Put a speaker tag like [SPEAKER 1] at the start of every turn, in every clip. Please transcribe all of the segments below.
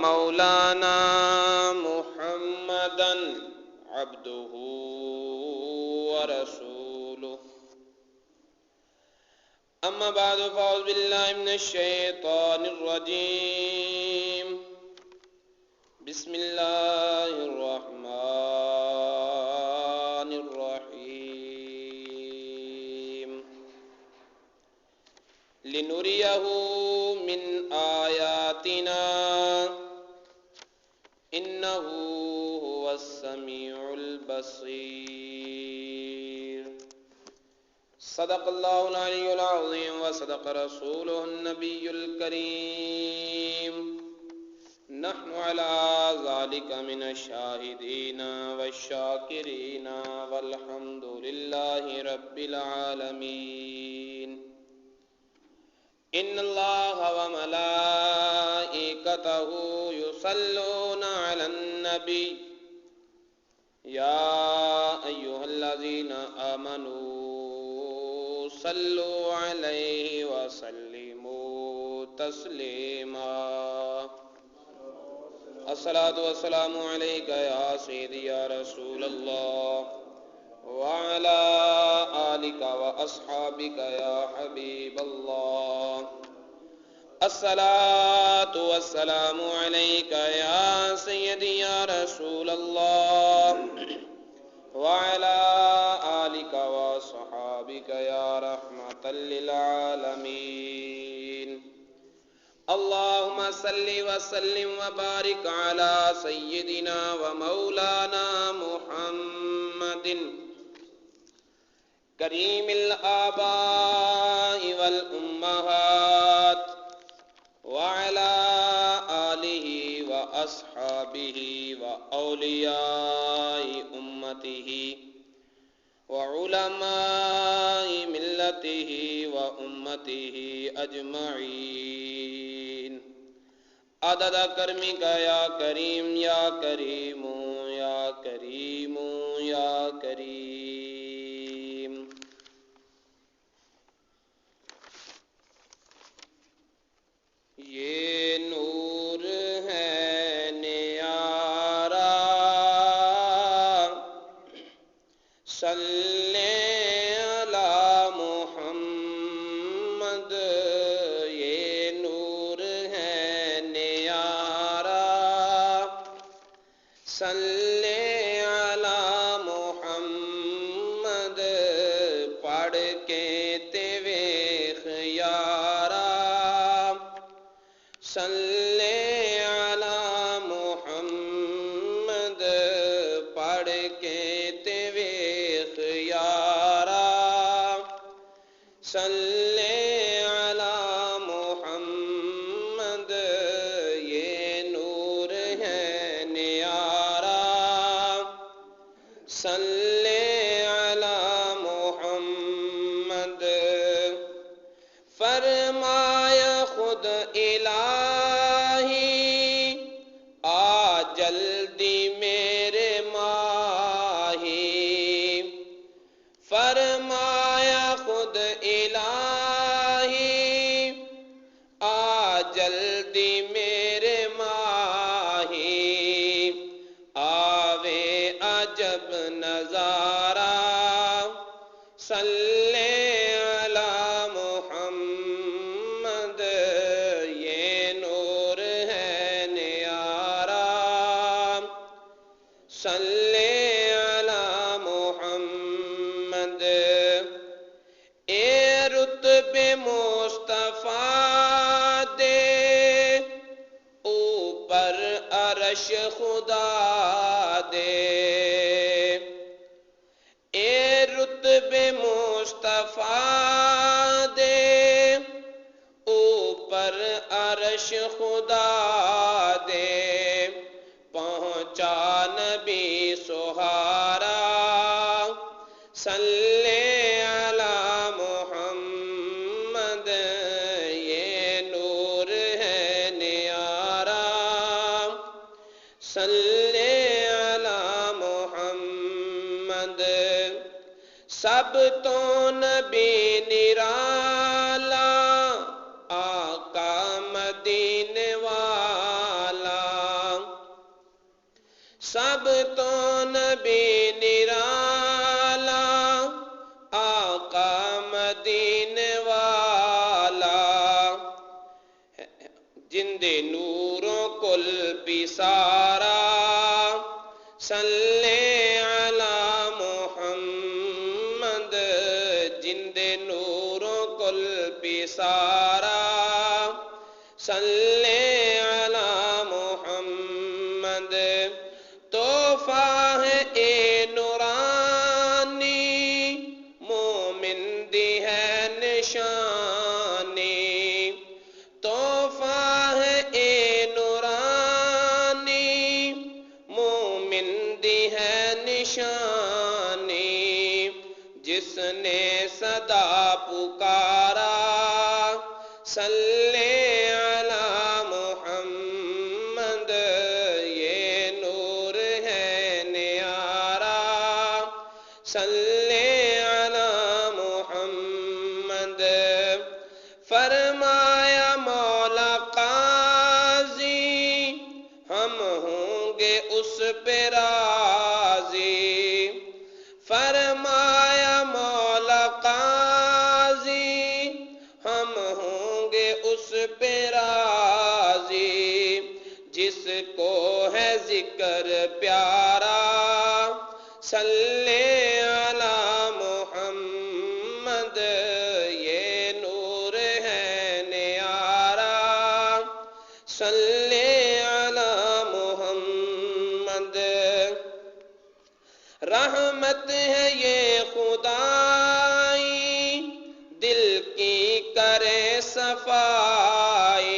[SPEAKER 1] ومولانا محمدا عبده ورسوله أما بعد فأعوذ بالله من الشيطان الرجيم بسم الله الرحمن الرحيم لنريه من آياتنا إنه هو السميع البصير صدق الله العلي العظيم وصدق رسوله النبي الكريم نحن على ذلك من الشاهدين والشاكرين والحمد لله رب العالمين إن الله وملائكته يصلون على النبي يا أيها الذين آمنوا صلوا عليه وسلموا تسليما الصلاة والسلام عليك يا سيدي يا رسول الله وعلى آلك وأصحابك يا حبيب الله الصلاة والسلام عليك يا سيدي يا رسول الله وعلى آلك وصحابك يا رحمة للعالمين اللهم صل وسلم وبارك على سيدنا ومولانا محمد كريم الآباء والأمهات وعلى آله وأصحابه وأولياء أمته وعلماء ملته وأمته أجمعين عدد کرمك يا كريم يا كريم يا كريم يا كريم یہ نور ہے نیارا صلی علی محمد یہ نور ہے نیارا صلی علی محمد پڑھ کے ویخ یارا صلی علی محمد پڑھ کے ویخ یارا صلی علی محمد یہ نور ہے نیارا صلی علی محمد فرمایا خود الہی آ جلدی میرے ماہی فرمایا خود الہی آ جلدی میرے ماہی آوے عجب نظارہ صلی علی محمد یہ نور ہے نیارا صلی علی محمد اے رتبے مصطفیٰ دے اوپر عرش خدا دے اے رتبے مصطفیٰ دے اوپر عرش خدا دے پہنچا نبی سہارا صلی علی محمد یہ نور ہے نیارا صلی علی محمد سب تو نبی نرالا آقا مدینے والا سب تو نبی نرالا آقا مدینے والا جندے نوروں کل پسارا صلی علی محمد جندے نوروں کل پسارا صلی علی محمد تحفہ ہے اے نورانی مومن دی ہے نشانی تحفہ ہے اے نورانی مومن دی ہے نشانی جس نے صدا پکارا صلی علی محمد یہ نور ہے نیارا صلی علی محمد فرمایا مولا قاضی ہم ہوں گے اس پہ راضی فرمایا مولا قاضی ہم ہوں گے اس پہ راضی جس کو ہے ذکر پیارا صلی علی محمد یہ نور ہے نیارا صلی علی محمد رحمت ہے یہ خدائی دل کی کرے صفائی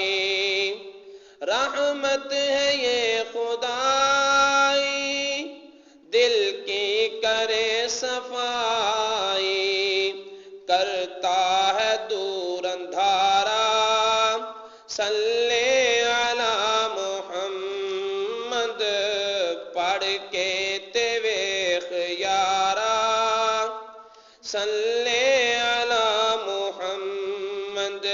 [SPEAKER 1] رحمت ہے یہ خدائی دل کی کرے صفائی کرتا ہے دور اندھارا صلی علی محمد پڑھ کے ویخ یارا صلی علی محمد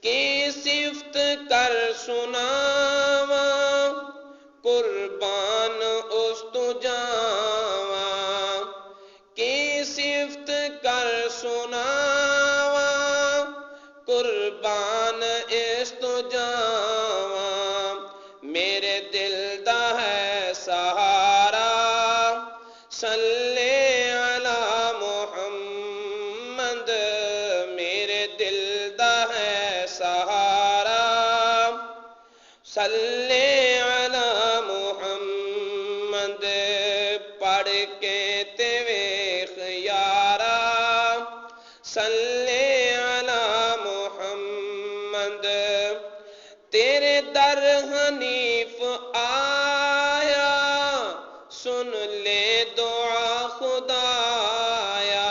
[SPEAKER 1] کی صفت کر سناواں قربان اس تو جاواں کی صفت کر سناواں قربان اس تو جاواں میرے دل دا ہے سہارا صلی علی محمد میرے دل دا ہے سہارا صلی علی محمد پڑھ کے ویخ یارا صلی علی محمد تیرے در حنیف آیا سن لے دعا خدایا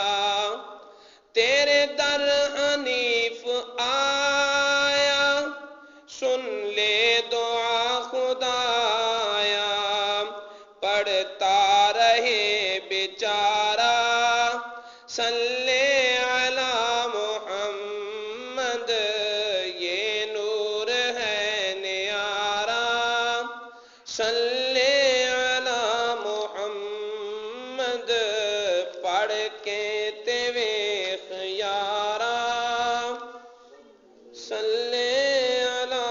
[SPEAKER 1] تیرے در حنیف آیا سن لے دعا خدایا پڑھتا رہے بیچارہ صلی علی محمد یہ نور ہے نیارا صلی علی محمد پڑھ کے ویخ یارا صلی علی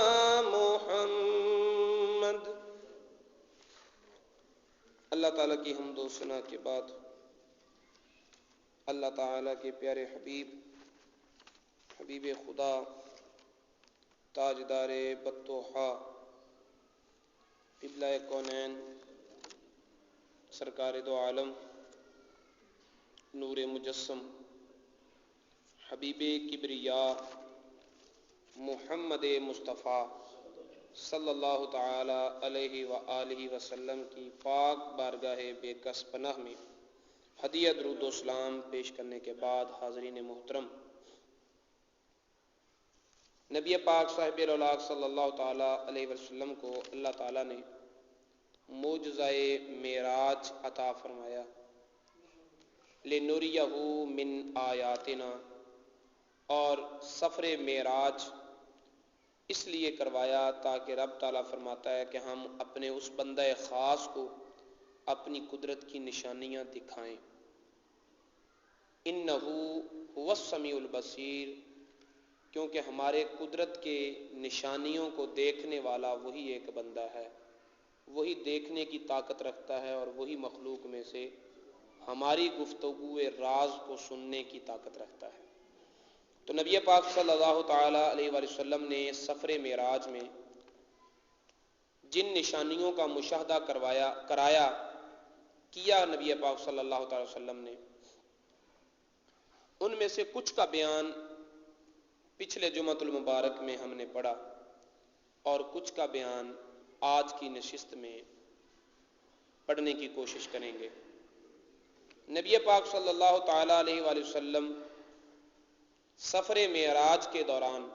[SPEAKER 1] محمد اللہ تعالیٰ کی حمد و ثنا کے بعد اللہ تعالیٰ کے پیارے حبیب خدا تاجدار بطوحا قبلہ کونین سرکار دو عالم نور مجسم حبیب کبریا محمد مصطفیٰ صلی اللہ تعالی علیہ وآلہ وسلم کی پاک بارگاہ بے کس پناہ میں ہدیہ درود و سلام پیش کرنے کے بعد حاضرین محترم نبی پاک صاحب الاولاق صلی اللہ تعالی علیہ وسلم کو اللہ تعالیٰ نے معجزہ معراج عطا فرمایا لِنُرِيَهُ مِنْ آیاتنا اور سفر معراج اس لیے کروایا تاکہ رب تعالیٰ فرماتا ہے کہ ہم اپنے اس بندہ خاص کو اپنی قدرت کی نشانیاں دکھائیں. انہو هو السمیع البصیر، کیونکہ ہمارے قدرت کے نشانیوں کو دیکھنے والا وہی ایک بندہ ہے، وہی دیکھنے کی طاقت رکھتا ہے، اور وہی مخلوق میں سے ہماری گفتگو راز کو سننے کی طاقت رکھتا ہے. تو نبی پاک صلی اللہ تعالی علیہ وآلہ وسلم نے سفر معراج میں جن نشانیوں کا مشاہدہ کیا نبی پاک صلی اللہ تعالی وسلم نے، ان میں سے کچھ کا بیان پچھلے جمعۃ المبارک میں ہم نے پڑھا، اور کچھ کا بیان آج کی نشست میں پڑھنے کی کوشش کریں گے. نبی پاک صلی اللہ تعالی علیہ وآلہ وسلم سفر معراج کے دوران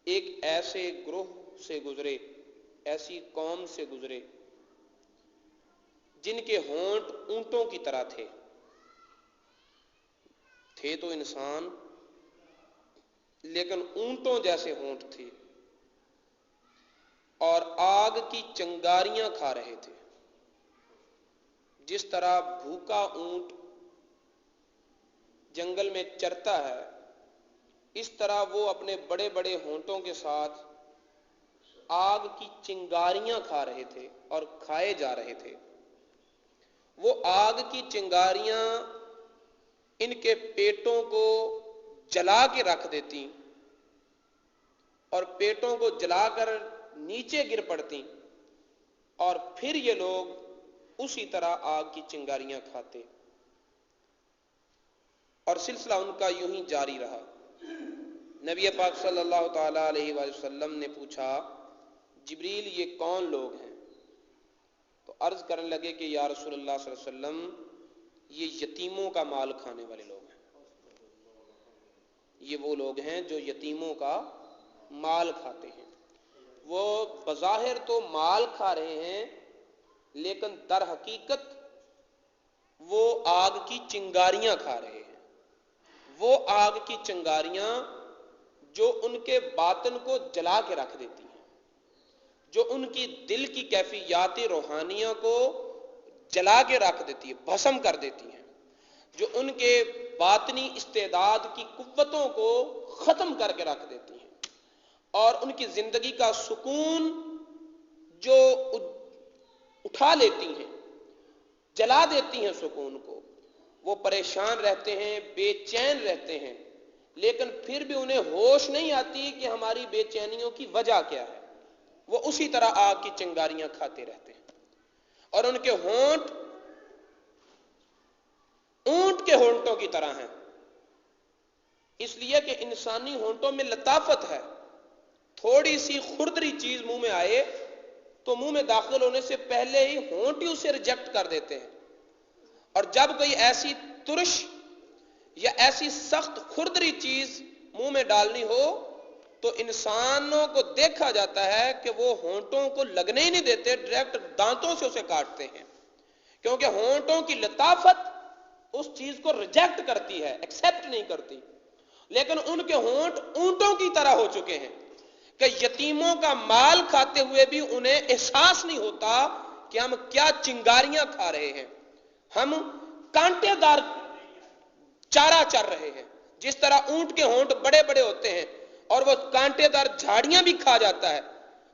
[SPEAKER 1] ایک ایسے گروہ سے گزرے، ایسی قوم سے گزرے جن کے ہونٹ اونٹوں کی طرح تھے تو انسان، لیکن اونٹوں جیسے ہونٹ تھے، اور آگ کی چنگاریاں کھا رہے تھے. جس طرح بھوکا اونٹ جنگل میں چرتا ہے، اس طرح وہ اپنے بڑے بڑے ہونٹوں کے ساتھ آگ کی چنگاریاں کھا رہے تھے اور کھائے جا رہے تھے. وہ آگ کی چنگاریاں ان کے پیٹوں کو جلا کے رکھ دیتی اور پیٹوں کو جلا کر نیچے گر پڑتی، اور پھر یہ لوگ اسی طرح آگ کی چنگاریاں کھاتے، اور سلسلہ ان کا یوں ہی جاری رہا. نبی پاک صلی اللہ تعالی علیہ وآلہ وسلم نے پوچھا، جبریل یہ کون لوگ ہیں؟ تو عرض کرنے لگے کہ یا رسول اللہ صلی اللہ علیہ وسلم، یہ یتیموں کا مال کھانے والے لوگ ہیں. یہ وہ لوگ ہیں جو یتیموں کا مال کھاتے ہیں. وہ بظاہر تو مال کھا رہے ہیں، لیکن در حقیقت وہ آگ کی چنگاریاں کھا رہے ہیں. وہ آگ کی چنگاریاں جو ان کے باطن کو جلا کے رکھ دیتی ہیں، جو ان کی دل کی کیفیات روحانیوں کو جلا کے رکھ دیتی ہے، بھسم کر دیتی ہیں، جو ان کے باطنی استعداد کی قوتوں کو ختم کر کے رکھ دیتی ہیں، اور ان کی زندگی کا سکون جو اٹھا لیتی ہیں، جلا دیتی ہیں سکون کو. وہ پریشان رہتے ہیں، بے چین رہتے ہیں، لیکن پھر بھی انہیں ہوش نہیں آتی کہ ہماری بے چینیوں کی وجہ کیا ہے. وہ اسی طرح آگ کی چنگاریاں کھاتے رہتے ہیں، اور ان کے ہونٹ اونٹ کے ہونٹوں کی طرح ہیں، اس لیے کہ انسانی ہونٹوں میں لطافت ہے. تھوڑی سی خردری چیز منہ میں آئے تو منہ میں داخل ہونے سے پہلے ہی ہونٹ ہی اسے ریجیکٹ کر دیتے ہیں، اور جب کوئی ایسی ترش یا ایسی سخت خردری چیز منہ میں ڈالنی ہو تو انسانوں کو دیکھا جاتا ہے کہ وہ ہونٹوں کو لگنے ہی نہیں دیتے، ڈائریکٹ دانتوں سے اسے کاٹتے ہیں، کیونکہ ہونٹوں کی لطافت اس چیز کو ریجیکٹ کرتی ہے، ایکسیپٹ نہیں کرتی. لیکن ان کے ہونٹ اونٹوں کی طرح ہو چکے ہیں کہ یتیموں کا مال کھاتے ہوئے بھی انہیں احساس نہیں ہوتا کہ ہم کیا چنگاریاں کھا رہے ہیں، ہم کانٹے دار چارہ چر رہے ہیں. جس طرح اونٹ کے ہونٹ بڑے بڑے ہوتے ہیں اور وہ کانٹے دار جھاڑیاں بھی کھا جاتا ہے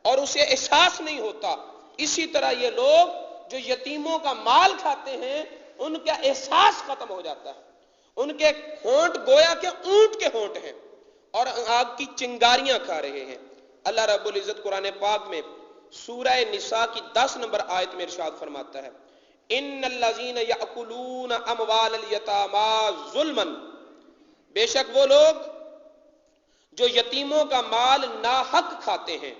[SPEAKER 1] اور اسے احساس نہیں ہوتا، اسی طرح یہ لوگ جو یتیموں کا مال کھاتے ہیں ان کا احساس ختم ہو جاتا ہے. ان کے ہونٹ گویا کہ اونٹ کے ہونٹ ہیں اور آگ کی چنگاریاں کھا رہے ہیں. اللہ رب العزت قرآن پاک میں سورہ نساء کی 10 نمبر آیت میں ارشاد فرماتا ہے، ان الذین یاکلون اموال الیتامی ظلما، بے شک وہ لوگ جو یتیموں کا مال ناحق کھاتے ہیں،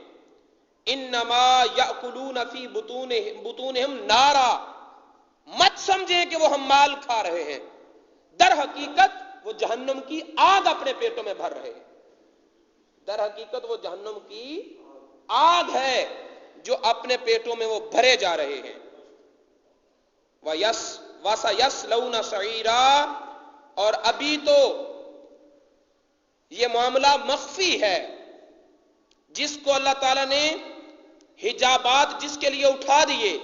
[SPEAKER 1] انما یاکلون فی بطونہم نارا، مت سمجھیں کہ وہ ہم مال کھا رہے ہیں، در حقیقت وہ جہنم کی آگ اپنے پیٹوں میں بھر رہے ہیں. در حقیقت وہ جہنم کی آگ ہے جو اپنے پیٹوں میں وہ بھرے جا رہے ہیں. وَسَيَصْلَوْنَ سَعِيرًا، اور ابھی تو یہ معاملہ مخفی ہے، جس کو اللہ تعالیٰ نے حجابات جس کے لیے اٹھا دیے،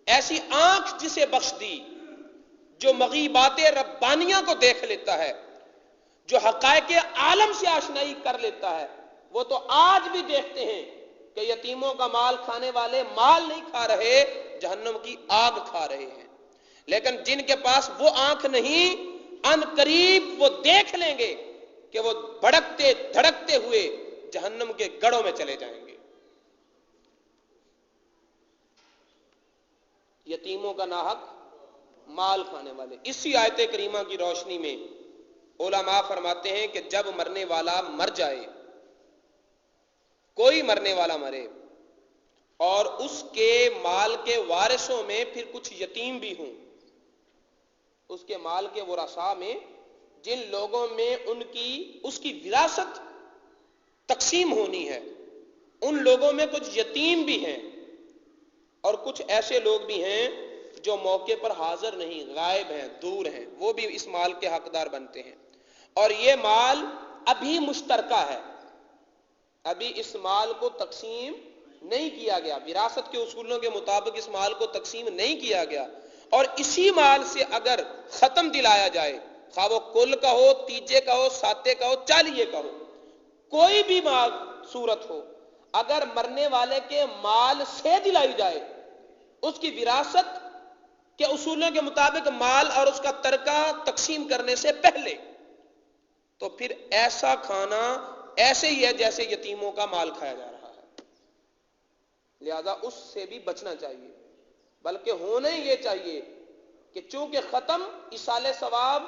[SPEAKER 1] ایسی آنکھ جسے بخش دی جو مغیبات ربانیہ کو دیکھ لیتا ہے، جو حقائق عالم سے آشنائی کر لیتا ہے، وہ تو آج بھی دیکھتے ہیں کہ یتیموں کا مال کھانے والے مال نہیں کھا رہے، جہنم کی آگ کھا رہے ہیں۔ لیکن جن کے پاس وہ آنکھ نہیں، ان قریب وہ دیکھ لیں گے کہ وہ بھڑکتے دھڑکتے ہوئے جہنم کے گڑھوں میں چلے جائیں گے۔ یتیموں کا ناحق مال کھانے والے۔ اسی آیت کریمہ کی روشنی میں علماء فرماتے ہیں کہ جب مرنے والا مر جائے، کوئی مرنے والا مرے اور اس کے مال کے وارثوں میں پھر کچھ یتیم بھی ہوں، اس کے مال کے ورثاء میں جن لوگوں میں اس کی وراثت تقسیم ہونی ہے، ان لوگوں میں کچھ یتیم بھی ہیں اور کچھ ایسے لوگ بھی ہیں جو موقع پر حاضر نہیں، غائب ہیں، دور ہیں، وہ بھی اس مال کے حقدار بنتے ہیں۔ اور یہ مال ابھی مشترکہ ہے، ابھی اس مال کو تقسیم نہیں کیا گیا، وراثت کے اصولوں کے مطابق اس مال کو تقسیم نہیں کیا گیا، اور اسی مال سے اگر ختم دلایا جائے، خواہ وہ کل کا ہو، تیجے کا ہو، ساتے کا ہو، چالیے کا ہو، کوئی بھی مال صورت ہو، اگر مرنے والے کے مال سے دلائی جائے، اس کی وراثت کے اصولوں کے مطابق مال اور اس کا ترکہ تقسیم کرنے سے پہلے، تو پھر ایسا کھانا ایسے ہی ہے جیسے یتیموں کا مال کھایا جا رہا ہے۔ لہذا اس سے بھی بچنا چاہیے، بلکہ ہونا ہی یہ چاہیے کہ چونکہ ختم ایصال ثواب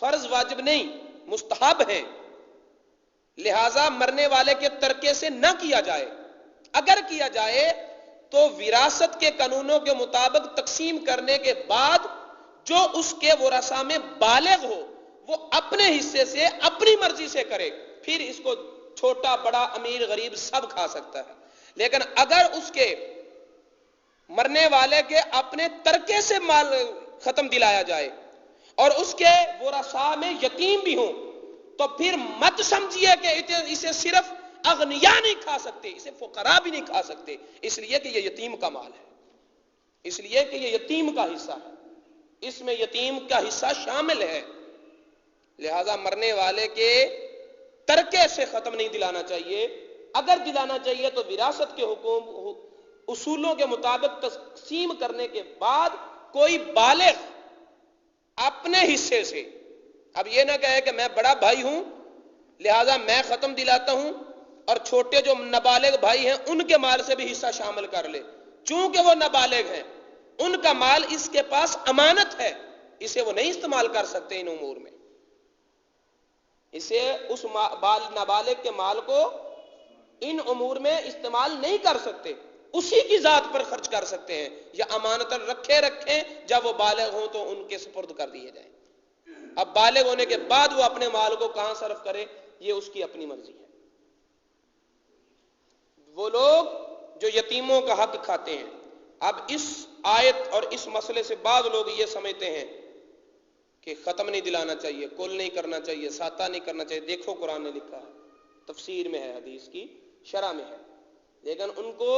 [SPEAKER 1] فرض واجب نہیں، مستحب ہے، لہذا مرنے والے کے ترکے سے نہ کیا جائے۔ اگر کیا جائے تو وراثت کے قانونوں کے مطابق تقسیم کرنے کے بعد جو اس کے ورثاء میں بالغ ہو وہ اپنے حصے سے اپنی مرضی سے کرے، پھر اس کو چھوٹا بڑا امیر غریب سب کھا سکتا ہے۔ لیکن اگر اس کے مرنے والے کے اپنے ترکے سے مال ختم دلایا جائے اور اس کے ورثاء میں یتیم بھی ہوں، تو پھر مت سمجھیے کہ اسے صرف اغنیاء نہیں کھا سکتے، اسے فقراء بھی نہیں کھا سکتے، اس لیے کہ یہ یتیم کا مال ہے، اس لیے کہ یہ یتیم کا حصہ ہے، اس میں یتیم کا حصہ شامل ہے۔ لہذا مرنے والے کے ترکے سے ختم نہیں دلانا چاہیے، اگر دلانا چاہیے تو وراثت کے اصولوں کے مطابق تقسیم کرنے کے بعد کوئی بالغ اپنے حصے سے، اب یہ نہ کہے کہ میں بڑا بھائی ہوں لہذا میں ختم دلاتا ہوں اور چھوٹے جو نابالغ بھائی ہیں ان کے مال سے بھی حصہ شامل کر لے، چونکہ وہ نابالغ ہیں، ان کا مال اس کے پاس امانت ہے، اسے وہ نہیں استعمال کر سکتے ان امور میں، اسے اس نابالغ کے مال کو ان امور میں استعمال نہیں کر سکتے، اسی کی ذات پر خرچ کر سکتے ہیں، یا امانتاً رکھیں، جب وہ بالغ ہوں تو ان کے سپرد کر دیے جائیں۔ اب بالغ ہونے کے بعد وہ اپنے مال کو کہاں صرف کرے یہ اس کی اپنی مرضی ہے۔ وہ لوگ جو یتیموں کا حق کھاتے ہیں، اب اس آیت اور اس مسئلے سے بعض لوگ یہ سمجھتے ہیں کہ ختم نہیں دلانا چاہیے، کل نہیں کرنا چاہیے، ساتہ نہیں کرنا چاہیے، دیکھو قرآن نے لکھا ہے، تفسیر میں ہے، حدیث کی شرح میں ہے، لیکن ان کو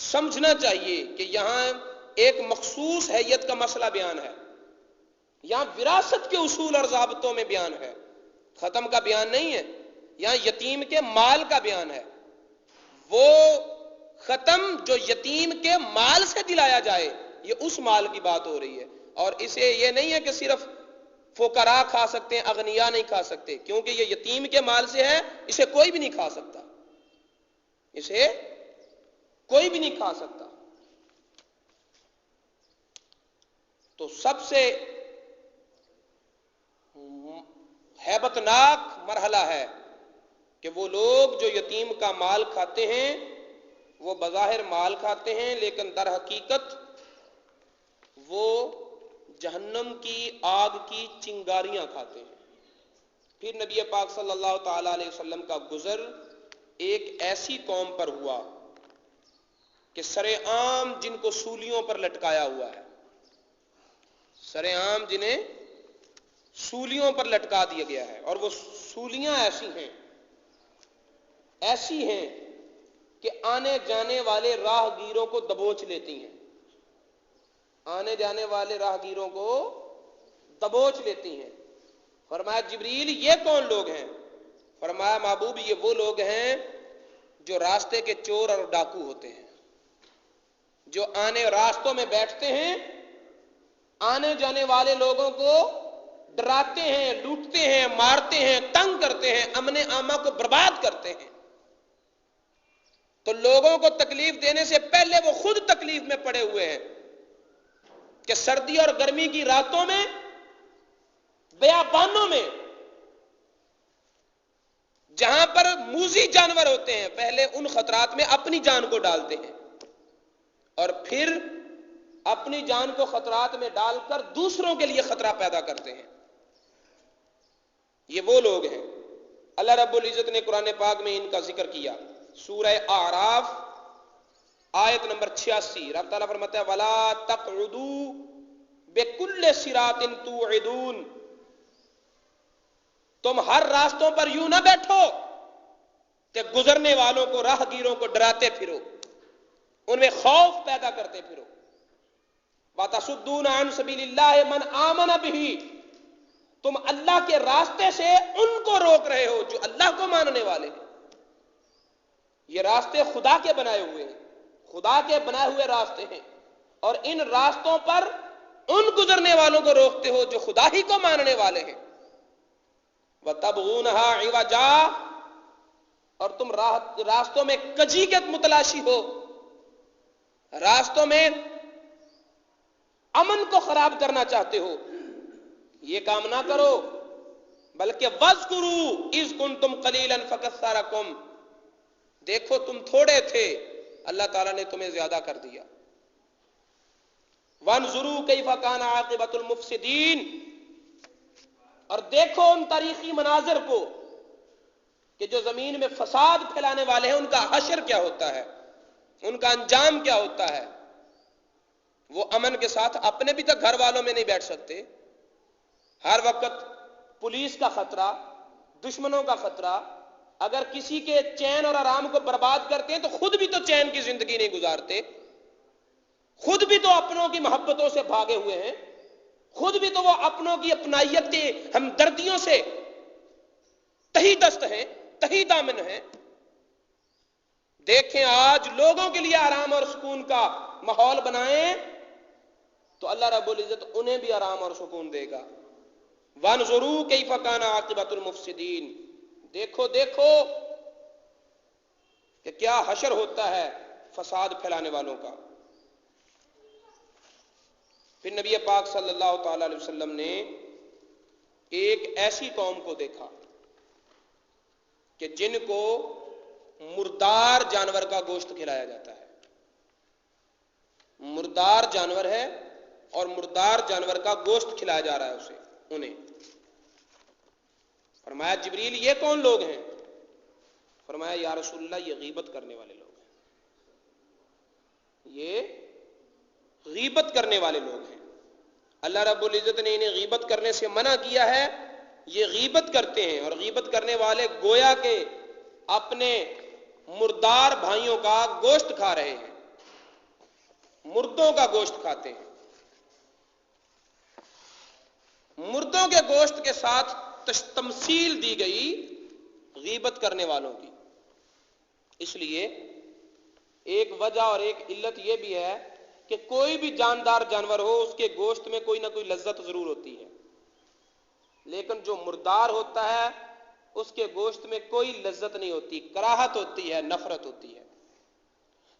[SPEAKER 1] سمجھنا چاہیے کہ یہاں ایک مخصوص حیت کا مسئلہ بیان ہے، یہاں وراثت کے اصول اور ضابطوں میں بیان ہے، ختم کا بیان نہیں ہے، یہاں یتیم کے مال کا بیان ہے۔ وہ ختم جو یتیم کے مال سے دلایا جائے یہ اس مال کی بات ہو رہی ہے، اور اسے یہ نہیں ہے کہ صرف فقراء کھا سکتے ہیں، اغنیاء نہیں کھا سکتے، کیونکہ یہ یتیم کے مال سے ہے، اسے کوئی بھی نہیں کھا سکتا، اسے کوئی بھی نہیں کھا سکتا۔ تو سب سے ہیبت ناک مرحلہ ہے کہ وہ لوگ جو یتیم کا مال کھاتے ہیں وہ بظاہر مال کھاتے ہیں لیکن در حقیقت وہ جہنم کی آگ کی چنگاریاں کھاتے ہیں۔ پھر نبی پاک صلی اللہ تعالی علیہ وسلم کا گزر ایک ایسی قوم پر ہوا کہ سر عام جن کو سولیوں پر لٹکایا ہوا ہے، سر عام جنہیں سولیوں پر لٹکا دیا گیا ہے، اور وہ سولیاں ایسی ہیں کہ آنے جانے والے راہگیروں کو دبوچ لیتی ہیں، آنے جانے والے راہگیروں کو دبوچ لیتی ہیں۔ فرمایا جبریل یہ کون لوگ ہیں؟ فرمایا محبوب یہ وہ لوگ ہیں جو راستے کے چور اور ڈاکو ہوتے ہیں، جو آنے راستوں میں بیٹھتے ہیں، آنے جانے والے لوگوں کو ڈراتے ہیں، لوٹتے ہیں، مارتے ہیں، تنگ کرتے ہیں، امن عامہ کو برباد کرتے ہیں۔ تو لوگوں کو تکلیف دینے سے پہلے وہ خود تکلیف میں پڑے ہوئے ہیں کہ سردی اور گرمی کی راتوں میں بیابانوں میں جہاں پر موذی جانور ہوتے ہیں، پہلے ان خطرات میں اپنی جان کو ڈالتے ہیں اور پھر اپنی جان کو خطرات میں ڈال کر دوسروں کے لیے خطرہ پیدا کرتے ہیں۔ یہ وہ لوگ ہیں۔ اللہ رب العزت نے قرآن پاک میں ان کا ذکر کیا، سورہ اعراف آیت نمبر 86، رب تعالیٰ فرماتا ہے وَلَا تَقْعُدُوا بِكُلِّ صِرَاطٍ تُوعِدُونَ، تم ہر راستوں پر یوں نہ بیٹھو کہ گزرنے والوں کو، راہگیروں کو ڈراتے پھرو، ان میں خوف پیدا کرتے پھرو۔ وَتَصُدُّونَ عَنْ سَبِيلِ اللَّهِ مَنْ آمَنَ بِهِ، تم اللہ کے راستے سے ان کو روک رہے ہو جو اللہ کو ماننے والے ہیں۔ یہ راستے خدا کے بنائے ہوئے ہیں، خدا کے بنائے ہوئے راستے ہیں، اور ان راستوں پر ان گزرنے والوں کو روکتے ہو جو خدا ہی کو ماننے والے ہیں۔ وَتَبْغُونَهَا عِوَجًا، اور تم راستوں میں کجی کے متلاشی ہو، راستوں میں امن کو خراب کرنا چاہتے ہو۔ یہ کام نہ کرو، بلکہ وَاذْكُرُوا إِذْ كُنْتُمْ قَلِيلًا فَكَثَّرَكُمْ، دیکھو تم تھوڑے تھے، اللہ تعالیٰ نے تمہیں زیادہ کر دیا۔ وَانظُرُوا كَيْفَ كَانَ عَاقِبَةُ الْمُفْسِدِينَ، اور دیکھو ان تاریخی مناظر کو کہ جو زمین میں فساد پھیلانے والے ہیں ان کا حشر کیا ہوتا ہے، ان کا انجام کیا ہوتا ہے۔ وہ امن کے ساتھ اپنے بھی تک گھر والوں میں نہیں بیٹھ سکتے، ہر وقت پولیس کا خطرہ، دشمنوں کا خطرہ، اگر کسی کے چین اور آرام کو برباد کرتے ہیں تو خود بھی تو چین کی زندگی نہیں گزارتے، خود بھی تو اپنوں کی محبتوں سے بھاگے ہوئے ہیں، خود بھی تو وہ اپنوں کی اپنائیت کے ہمدردیوں سے تہی دست ہیں، تہی دامن ہیں۔ دیکھیں آج لوگوں کے لیے آرام اور سکون کا ماحول بنائیں تو اللہ رب العزت انہیں بھی آرام اور سکون دے گا۔ وَانظُرُوا كَيْفَ كَانَ عَاقِبَةُ الْمُفْسِدِينَ، دیکھو دیکھو کہ کیا حشر ہوتا ہے فساد پھیلانے والوں کا۔ پھر نبی پاک صلی اللہ تعالی علیہ وسلم نے ایک ایسی قوم کو دیکھا کہ جن کو مردار جانور کا گوشت کھلایا جاتا ہے، مردار جانور ہے اور مردار جانور کا گوشت کھلایا جا رہا ہے انہیں۔ فرمایا جبریل یہ کون لوگ ہیں؟ فرمایا یا رسول اللہ یہ غیبت کرنے والے لوگ ہیں، یہ غیبت کرنے والے لوگ ہیں۔ اللہ رب العزت نے انہیں غیبت کرنے سے منع کیا ہے، یہ غیبت کرتے ہیں، اور غیبت کرنے والے گویا کہ اپنے مردار بھائیوں کا گوشت کھا رہے ہیں، مردوں کا گوشت کھاتے ہیں۔ مردوں کے گوشت کے ساتھ تمثیل دی گئی غیبت کرنے والوں کی۔ اس لیے ایک وجہ اور ایک علت یہ بھی ہے کہ کوئی بھی جاندار جانور ہو اس کے گوشت میں کوئی نہ کوئی لذت ضرور ہوتی ہے، لیکن جو مردار ہوتا ہے اس کے گوشت میں کوئی لذت نہیں ہوتی، کراہت ہوتی ہے، نفرت ہوتی ہے۔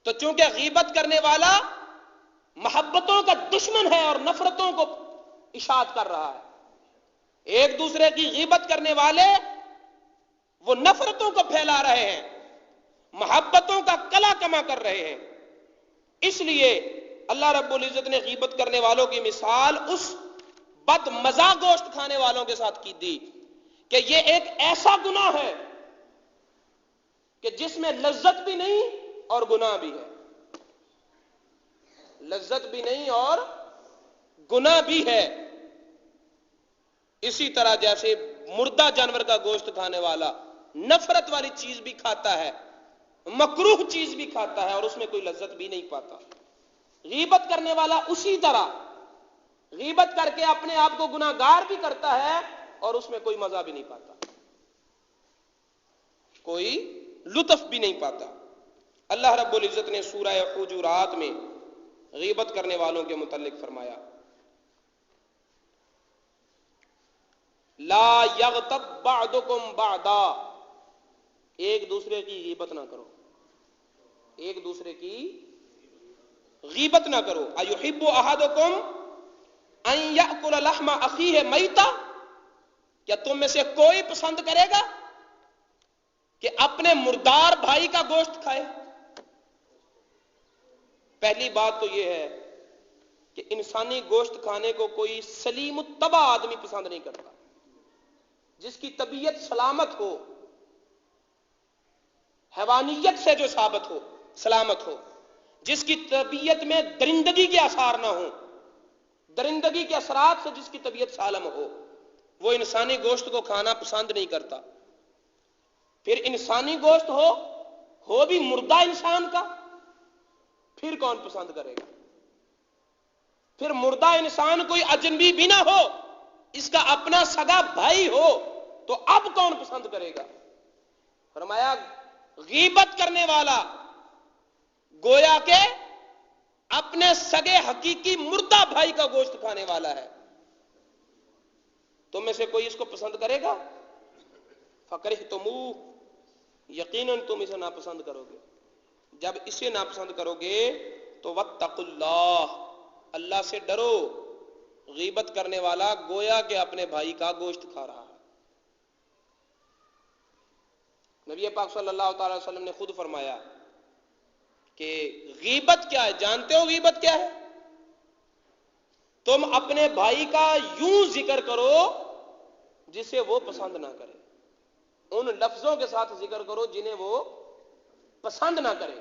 [SPEAKER 1] تو چونکہ غیبت کرنے والا محبتوں کا دشمن ہے اور نفرتوں کو اشاعت کر رہا ہے، ایک دوسرے کی غیبت کرنے والے وہ نفرتوں کو پھیلا رہے ہیں، محبتوں کا کلا کما کر رہے ہیں۔ اس لیے اللہ رب العزت نے غیبت کرنے والوں کی مثال اس بد مزہ گوشت کھانے والوں کے ساتھ کی دی کہ یہ ایک ایسا گناہ ہے کہ جس میں لذت بھی نہیں اور گناہ بھی ہے، لذت بھی نہیں اور گناہ بھی ہے۔ اسی طرح جیسے مردہ جانور کا گوشت کھانے والا نفرت والی چیز بھی کھاتا ہے، مکروہ چیز بھی کھاتا ہے اور اس میں کوئی لذت بھی نہیں پاتا. غیبت کرنے والا اسی طرح غیبت کر کے اپنے آپ کو گناہگار بھی کرتا ہے اور اس میں کوئی مزہ بھی نہیں پاتا, کوئی لطف بھی نہیں پاتا. اللہ رب العزت نے سورہ حجرات میں غیبت کرنے والوں کے متعلق فرمایا, لا یغتب بعضکم بعضا, ایک دوسرے کی غیبت نہ کرو, ایک دوسرے کی غیبت نہ کرو. ایحب احدکم ان یاکل لحم اخیہ میتا, کیا تم میں سے کوئی پسند کرے گا کہ اپنے مردار بھائی کا گوشت کھائے؟ پہلی بات تو یہ ہے کہ انسانی گوشت کھانے کو کوئی سلیم الطبع آدمی پسند نہیں کرتا. جس کی طبیعت سلامت ہو, حیوانیت سے جو ثابت ہو, سلامت ہو, جس کی طبیعت میں درندگی کے آثار نہ ہوں, درندگی کے اثرات سے جس کی طبیعت سالم ہو, وہ انسانی گوشت کو کھانا پسند نہیں کرتا. پھر انسانی گوشت ہو بھی مردہ انسان کا, پھر کون پسند کرے گا؟ پھر مردہ انسان کوئی اجنبی بھی نہ ہو, اس کا اپنا سگا بھائی ہو, تو اب کون پسند کرے گا؟ فرمایا غیبت کرنے والا گویا کہ اپنے سگے حقیقی مردہ بھائی کا گوشت کھانے والا ہے. تم میں سے کوئی اس کو پسند کرے گا؟ فَكَرِهْتُمُوهُ, یقیناً تم اسے ناپسند کرو گے. جب اسے ناپسند کرو گے تو وَاتَّقُوا اللَّهَ, اللہ سے ڈرو. غیبت کرنے والا گویا کہ اپنے بھائی کا گوشت کھا رہا ہے. نبی پاک صلی اللہ تعالی وسلم نے خود فرمایا کہ غیبت کیا ہے؟ جانتے ہو غیبت کیا ہے؟ تم اپنے بھائی کا یوں ذکر کرو جسے وہ پسند نہ کرے, ان لفظوں کے ساتھ ذکر کرو جنہیں وہ پسند نہ کرے.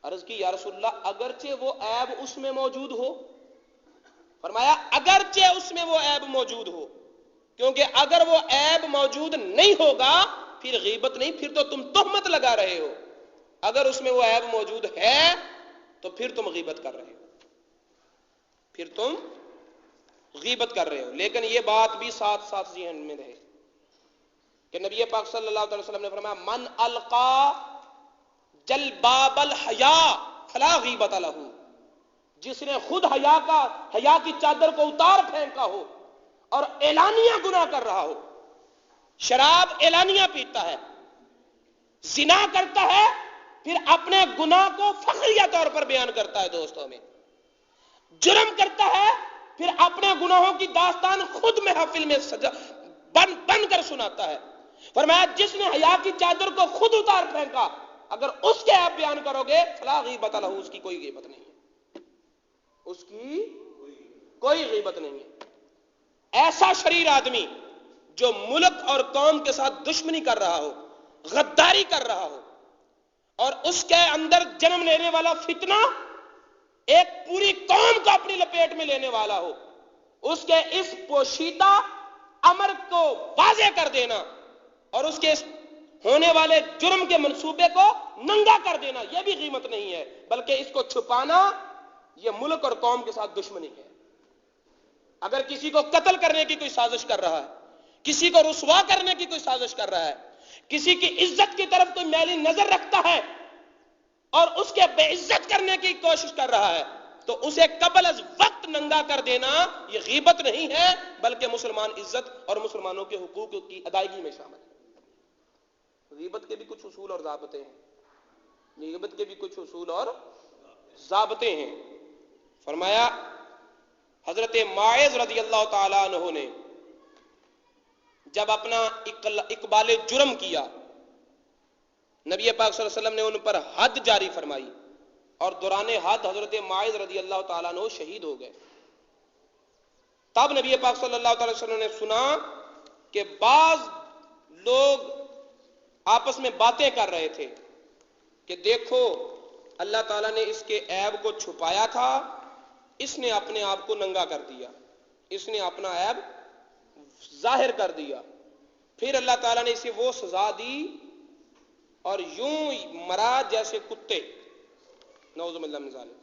[SPEAKER 1] عرض کی یا رسول اللہ, اگرچہ وہ عیب اس میں موجود ہو؟ فرمایا اگرچہ اس میں وہ عیب موجود ہو, کیونکہ اگر وہ عیب موجود نہیں ہوگا پھر غیبت نہیں, پھر تو تم تہمت لگا رہے ہو. اگر اس میں وہ عیب موجود ہے تو پھر تم غیبت کر رہے ہو, پھر تم غیبت کر رہے ہو. لیکن یہ بات بھی ساتھ ساتھ ذہن میں رہے کہ نبی پاک صلی اللہ علیہ وسلم نے فرمایا من القا جلباب الحیاء فلا غیبت لہ, جس نے خود حیا کی چادر کو اتار پھینکا ہو اور اعلانیہ گناہ کر رہا ہو, شراب اعلانیہ پیتا ہے, زنا کرتا ہے, پھر اپنے گناہ کو فخریہ طور پر بیان کرتا ہے دوستوں میں, جرم کرتا ہے, پھر اپنے گناہوں کی داستان خود محفل میں بن کر سناتا ہے. فرمایا جس نے حیا کی چادر کو خود اتار پھینکا, اگر اس کے آپ بیان کرو گے فلا غیبت لہ, اس کی کوئی غیبت نہیں ہے, اس کی کوئی غیبت نہیں ہے. ایسا شریر آدمی جو ملک اور قوم کے ساتھ دشمنی کر رہا ہو, غداری کر رہا ہو, اور اس کے اندر جنم لینے والا فتنہ ایک پوری قوم کو اپنی لپیٹ میں لینے والا ہو, اس کے اس پوشیدہ امر کو واضح کر دینا اور اس کے اس ہونے والے جرم کے منصوبے کو ننگا کر دینا, یہ بھی غیبت نہیں ہے, بلکہ اس کو چھپانا یہ ملک اور قوم کے ساتھ دشمنی ہے. اگر کسی کو قتل کرنے کی کوئی سازش کر رہا ہے, کسی کو رسوا کرنے کی کوئی سازش کر رہا ہے, کسی کی عزت کی طرف کوئی میلی نظر رکھتا ہے اور اس کے بے عزت کرنے کی کوشش کر رہا ہے, تو اسے قبل از وقت ننگا کر دینا یہ غیبت نہیں ہے, بلکہ مسلمان عزت اور مسلمانوں کے حقوق کی ادائیگی میں شامل ہے. غیبت کے بھی کچھ اصول اور ضابطے ہیں, غیبت کے بھی کچھ اصول اور ضابطے ہیں. فرمایا حضرت ماعز رضی اللہ تعالیٰ عنہ نے جب اپنا اقبال جرم کیا, نبی پاک صلی اللہ علیہ وسلم نے ان پر حد جاری فرمائی اور دوران حد حضرت ماعز رضی اللہ تعالیٰ عنہ شہید ہو گئے. تب نبی پاک صلی اللہ علیہ وسلم نے سنا کہ بعض لوگ آپس میں باتیں کر رہے تھے کہ دیکھو اللہ تعالیٰ نے اس کے عیب کو چھپایا تھا, اس نے اپنے آپ کو ننگا کر دیا, اس نے اپنا عیب ظاہر کر دیا, پھر اللہ تعالیٰ نے اسے وہ سزا دی اور یوں مرا جیسے کتے، نعوذ باللہ من ذالک۔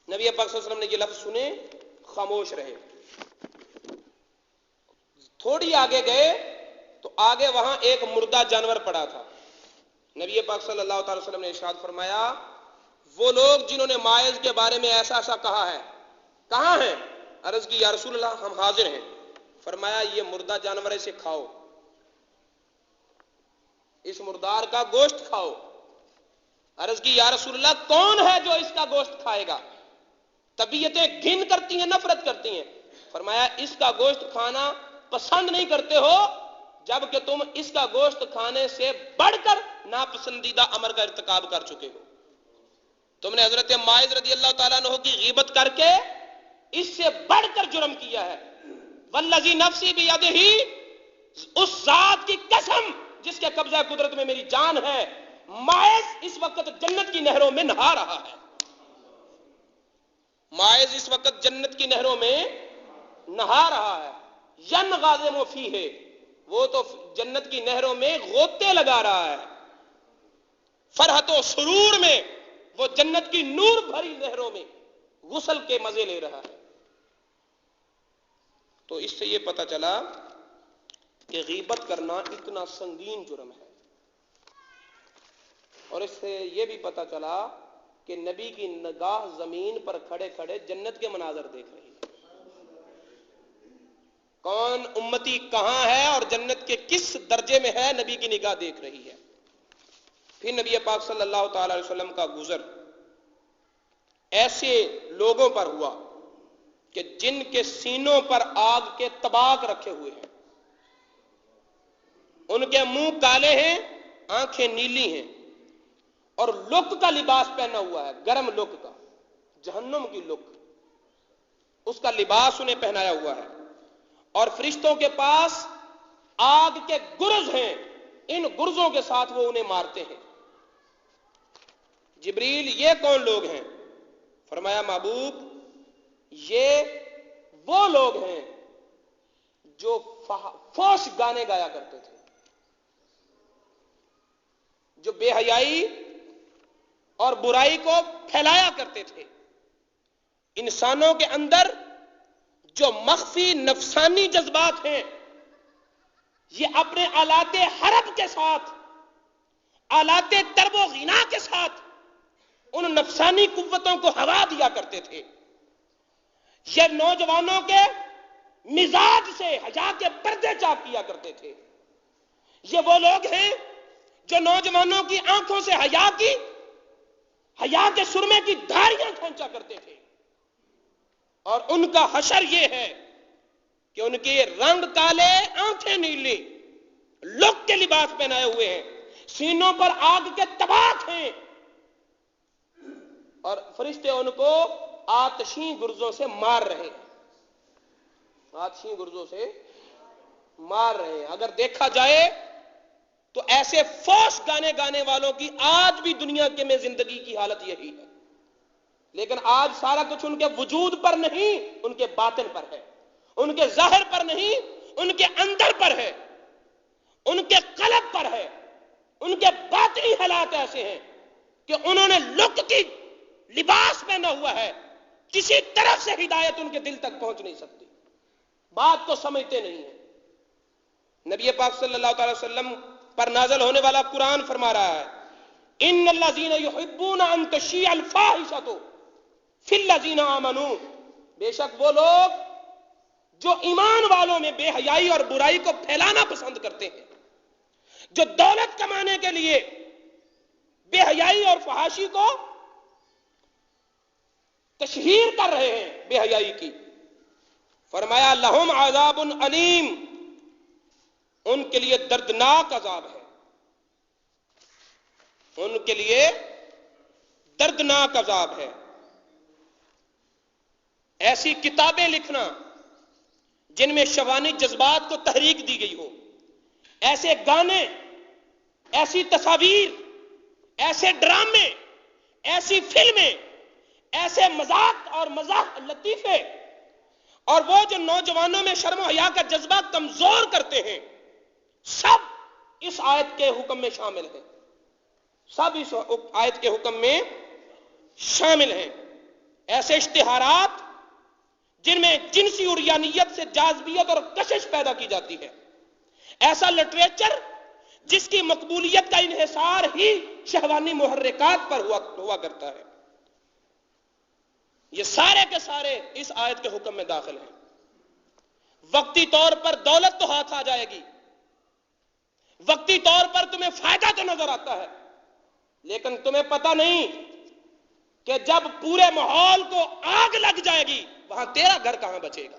[SPEAKER 1] نبی پاک صلی اللہ علیہ وسلم نے یہ لفظ سنے، خاموش رہے۔ تھوڑی آگے گئے تو آگے وہاں ایک مردہ جانور پڑا تھا۔ نبی پاک صلی اللہ تعالی وسلم نے ارشاد فرمایا، وہ لوگ جنہوں نے ماعز کے بارے میں ایسا ایسا کہا ہے کہاں ہیں؟ عرض کی یا رسول اللہ ہم حاضر ہیں۔ فرمایا یہ مردہ جانور ہے، اسے کھاؤ، اس مردار کا گوشت کھاؤ۔ عرض کی یا رسول اللہ کون ہے جو اس کا گوشت کھائے گا؟ طبیعتیں گھن کرتی ہیں، نفرت کرتی ہیں۔ فرمایا اس کا گوشت کھانا پسند نہیں کرتے ہو جبکہ تم اس کا گوشت کھانے سے بڑھ کر ناپسندیدہ امر کا ارتکاب کر چکے ہو۔ تم نے حضرت ماعز رضی اللہ تعالیٰ عنہ کی غیبت کر کے اس سے بڑھ کر جرم کیا ہے۔ والذی نفسی بیدہ، اس ذات کی قسم جس کے قبضہ قدرت میں میری جان ہے، ماعز اس وقت جنت کی نہروں میں نہا رہا ہے۔ ماعز اس وقت جنت کی نہروں میں نہا رہا ہے۔ ینغازم فیہ، وہ تو جنت کی نہروں میں غوطے لگا رہا ہے۔ فرحت و سرور میں وہ جنت کی نور بھری نہروں میں غسل کے مزے لے رہا ہے۔ تو اس سے یہ پتہ چلا کہ غیبت کرنا اتنا سنگین جرم ہے، اور اس سے یہ بھی پتہ چلا کہ نبی کی نگاہ زمین پر کھڑے کھڑے جنت کے مناظر دیکھ رہی ہے۔ کون امتی کہاں ہے اور جنت کے کس درجے میں ہے، نبی کی نگاہ دیکھ رہی ہے۔ پھر نبی پاک صلی اللہ تعالی علیہ وسلم کا گزر ایسے لوگوں پر ہوا کہ جن کے سینوں پر آگ کے طباق رکھے ہوئے ہیں، ان کے منہ کالے ہیں، آنکھیں نیلی ہیں، اور لک کا لباس پہنا ہوا ہے، گرم لک کا، جہنم کی لک، اس کا لباس انہیں پہنایا ہوا ہے، اور فرشتوں کے پاس آگ کے گرز ہیں، ان گرزوں کے ساتھ وہ انہیں مارتے ہیں۔ جبریل یہ کون لوگ ہیں؟ فرمایا محبوب یہ وہ لوگ ہیں جو فحش گانے گایا کرتے تھے، جو بے حیائی اور برائی کو پھیلایا کرتے تھے۔ انسانوں کے اندر جو مخفی نفسانی جذبات ہیں، یہ اپنے آلات حرب کے ساتھ، آلات طرب و غنا کے ساتھ ان نفسانی قوتوں کو ہوا دیا کرتے تھے۔ یہ نوجوانوں کے مزاج سے حیا کے پردے چاک کیا کرتے تھے۔ یہ وہ لوگ ہیں جو نوجوانوں کی آنکھوں سے حیا کے سرمے کی دھاریاں کھینچا کرتے تھے، اور ان کا حشر یہ ہے کہ ان کے رنگ کالے، آنکھیں نیلی، لک کے لباس پہنائے ہوئے ہیں، سینوں پر آگ کے طباق ہیں، اور فرشتے ان کو آتشیں گرزوں سے مار رہے ہیں، آتشیں گرزوں سے مار رہے ہیں۔ اگر دیکھا جائے تو ایسے فوش گانے والوں کی آج بھی دنیا کے میں زندگی کی حالت یہی ہے، لیکن آج سارا کچھ ان کے وجود پر نہیں، ان کے باطن پر ہے، ان کے ظاہر پر نہیں، ان کے اندر پر ہے، ان کے قلب پر ہے۔ ان کے باطنی حالات ایسے ہیں کہ انہوں نے لک کی لباس پہنا ہوا ہے، کسی طرف سے ہدایت ان کے دل تک پہنچ نہیں سکتی، بات کو سمجھتے نہیں ہیں۔ نبی پاک صلی اللہ تعالی وسلم پر نازل ہونے والا قرآن فرما رہا ہے، ان الذین یحبون ان تشیع الفاحشۃ فی الذین آمنوا، بے شک وہ لوگ جو ایمان والوں میں بے حیائی اور برائی کو پھیلانا پسند کرتے ہیں، جو دولت کمانے کے لیے بے حیائی اور فحاشی کو تشہیر کر رہے ہیں، بے حیائی کی، فرمایا لہم عذاب علیم، ان کے لیے دردناک عذاب ہے، ان کے لیے دردناک عذاب ہے۔ ایسی کتابیں لکھنا جن میں شہوانی جذبات کو تحریک دی گئی ہو، ایسے گانے، ایسی تصاویر، ایسے ڈرامے، ایسی فلمیں، ایسے مذاق اور مزاح لطیفے، اور وہ جو نوجوانوں میں شرم و حیا کا جذبہ کمزور کرتے ہیں، سب اس آیت کے حکم میں شامل ہیں۔ سب اس آیت کے حکم میں شامل ہیں. ایسے اشتہارات جن میں جنسی عریانیت سے جاذبیت اور کشش پیدا کی جاتی ہے، ایسا لٹریچر جس کی مقبولیت کا انحصار ہی شہوانی محرکات پر ہوا کرتا ہے، یہ سارے کے سارے اس آیت کے حکم میں داخل ہیں. وقتی طور پر دولت تو ہاتھ آ جائے گی، وقتی طور پر تمہیں فائدہ تو نظر آتا ہے، لیکن تمہیں پتہ نہیں کہ جب پورے ماحول کو آگ لگ جائے گی وہاں تیرا گھر کہاں بچے گا.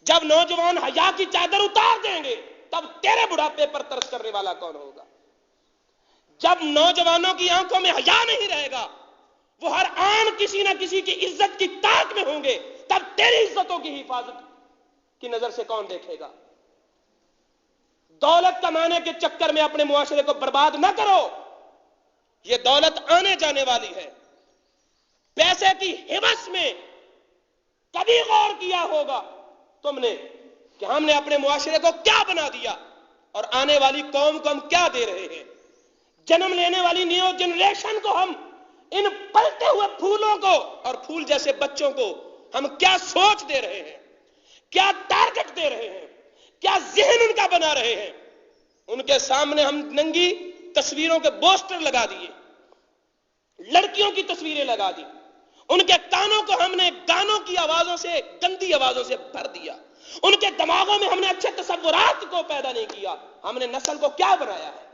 [SPEAKER 1] جب نوجوان حیا کی چادر اتار دیں گے تب تیرے بڑھاپے پر ترس کرنے والا کون ہوگا. جب نوجوانوں کی آنکھوں میں حیا نہیں رہے گا، وہ ہر آن کسی نہ کسی کی عزت کی تاک میں ہوں گے، تب تیری عزتوں کی حفاظت کی نظر سے کون دیکھے گا. دولت کمانے کے چکر میں اپنے معاشرے کو برباد نہ کرو، یہ دولت آنے جانے والی ہے. پیسے کی ہوس میں کبھی غور کیا ہوگا تم نے کہ ہم نے اپنے معاشرے کو کیا بنا دیا اور آنے والی قوم کو ہم کیا دے رہے ہیں. جنم لینے والی نیو جنریشن کو ہم ان پلتے ہوئے پھولوں کو اور پھول جیسے بچوں کو ہم کیا سوچ دے رہے ہیں، کیا ٹارگٹ دے رہے ہیں، کیا ذہن ان کا بنا رہے ہیں. ان کے سامنے ہم ننگی تصویروں کے پوسٹر لگا دیے، لڑکیوں کی تصویریں لگا دی، ان کے کانوں کو ہم نے گانوں کی آوازوں سے، گندی آوازوں سے بھر دیا، ان کے دماغوں میں ہم نے اچھے تصورات کو پیدا نہیں کیا. ہم نے نسل کو کیا بنایا ہے؟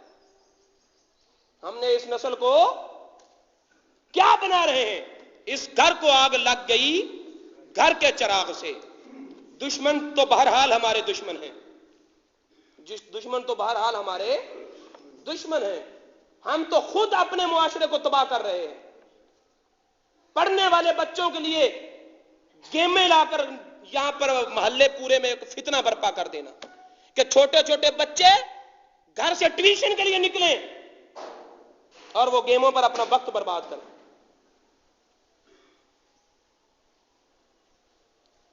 [SPEAKER 1] ہم نے اس نسل کو کیا بنا رہے ہیں؟ اس گھر کو آگ لگ گئی گھر کے چراغ سے. دشمن تو بہرحال ہمارے دشمن ہیں، دشمن تو بہرحال ہمارے دشمن ہیں. ہم تو خود اپنے معاشرے کو تباہ کر رہے ہیں. پڑھنے والے بچوں کے لیے گیمیں لا کر یہاں پر محلے پورے میں ایک فتنہ برپا کر دینا کہ چھوٹے چھوٹے بچے گھر سے ٹیوشن کے لیے نکلیں اور وہ گیموں پر اپنا وقت برباد کریں.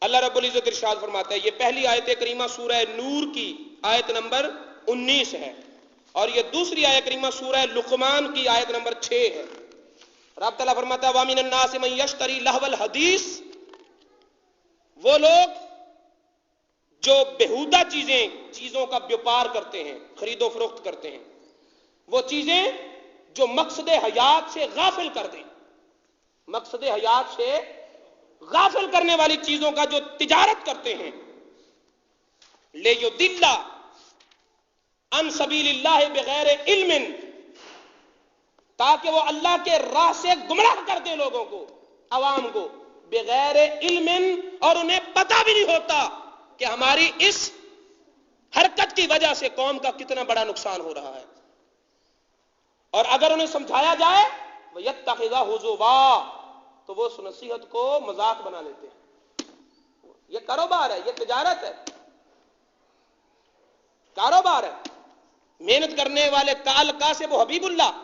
[SPEAKER 1] اللہ رب العزت ارشاد فرماتا ہے، یہ پہلی آیت کریمہ سورہ نور کی آیت نمبر 19 ہے اور یہ دوسری آیت کریمہ سورہ لقمان کی آیت نمبر 6 ہے. رب تعالیٰ فرماتا ہے وَمِنَ النَّاسِ مَن يَشْتَرِي لَهْوَ الْحَدِيثِ، وہ لوگ جو بےہودہ چیزوں کا بیوپار کرتے ہیں، خرید و فروخت کرتے ہیں، وہ چیزیں جو مقصد حیات سے غافل کر دیں، مقصد حیات سے غافل کرنے والی چیزوں کا جو تجارت کرتے ہیں. لِيُضِلَّ عَن سَبِيلِ اللَّهِ بِغَيْرِ عِلْمٍ، تاکہ وہ اللہ کے راہ سے گمراہ کر دے لوگوں کو، عوام کو، بغیر علم، اور انہیں پتہ بھی نہیں ہوتا کہ ہماری اس حرکت کی وجہ سے قوم کا کتنا بڑا نقصان ہو رہا ہے. اور اگر انہیں سمجھایا جائے وَيَتَّخِذَ هُزُوًا، تو وہ اس نصیحت کو مذاق بنا لیتے ہیں. یہ کاروبار ہے، یہ تجارت ہے، کاروبار ہے. محنت کرنے والے کال کاسب و حبیب اللہ،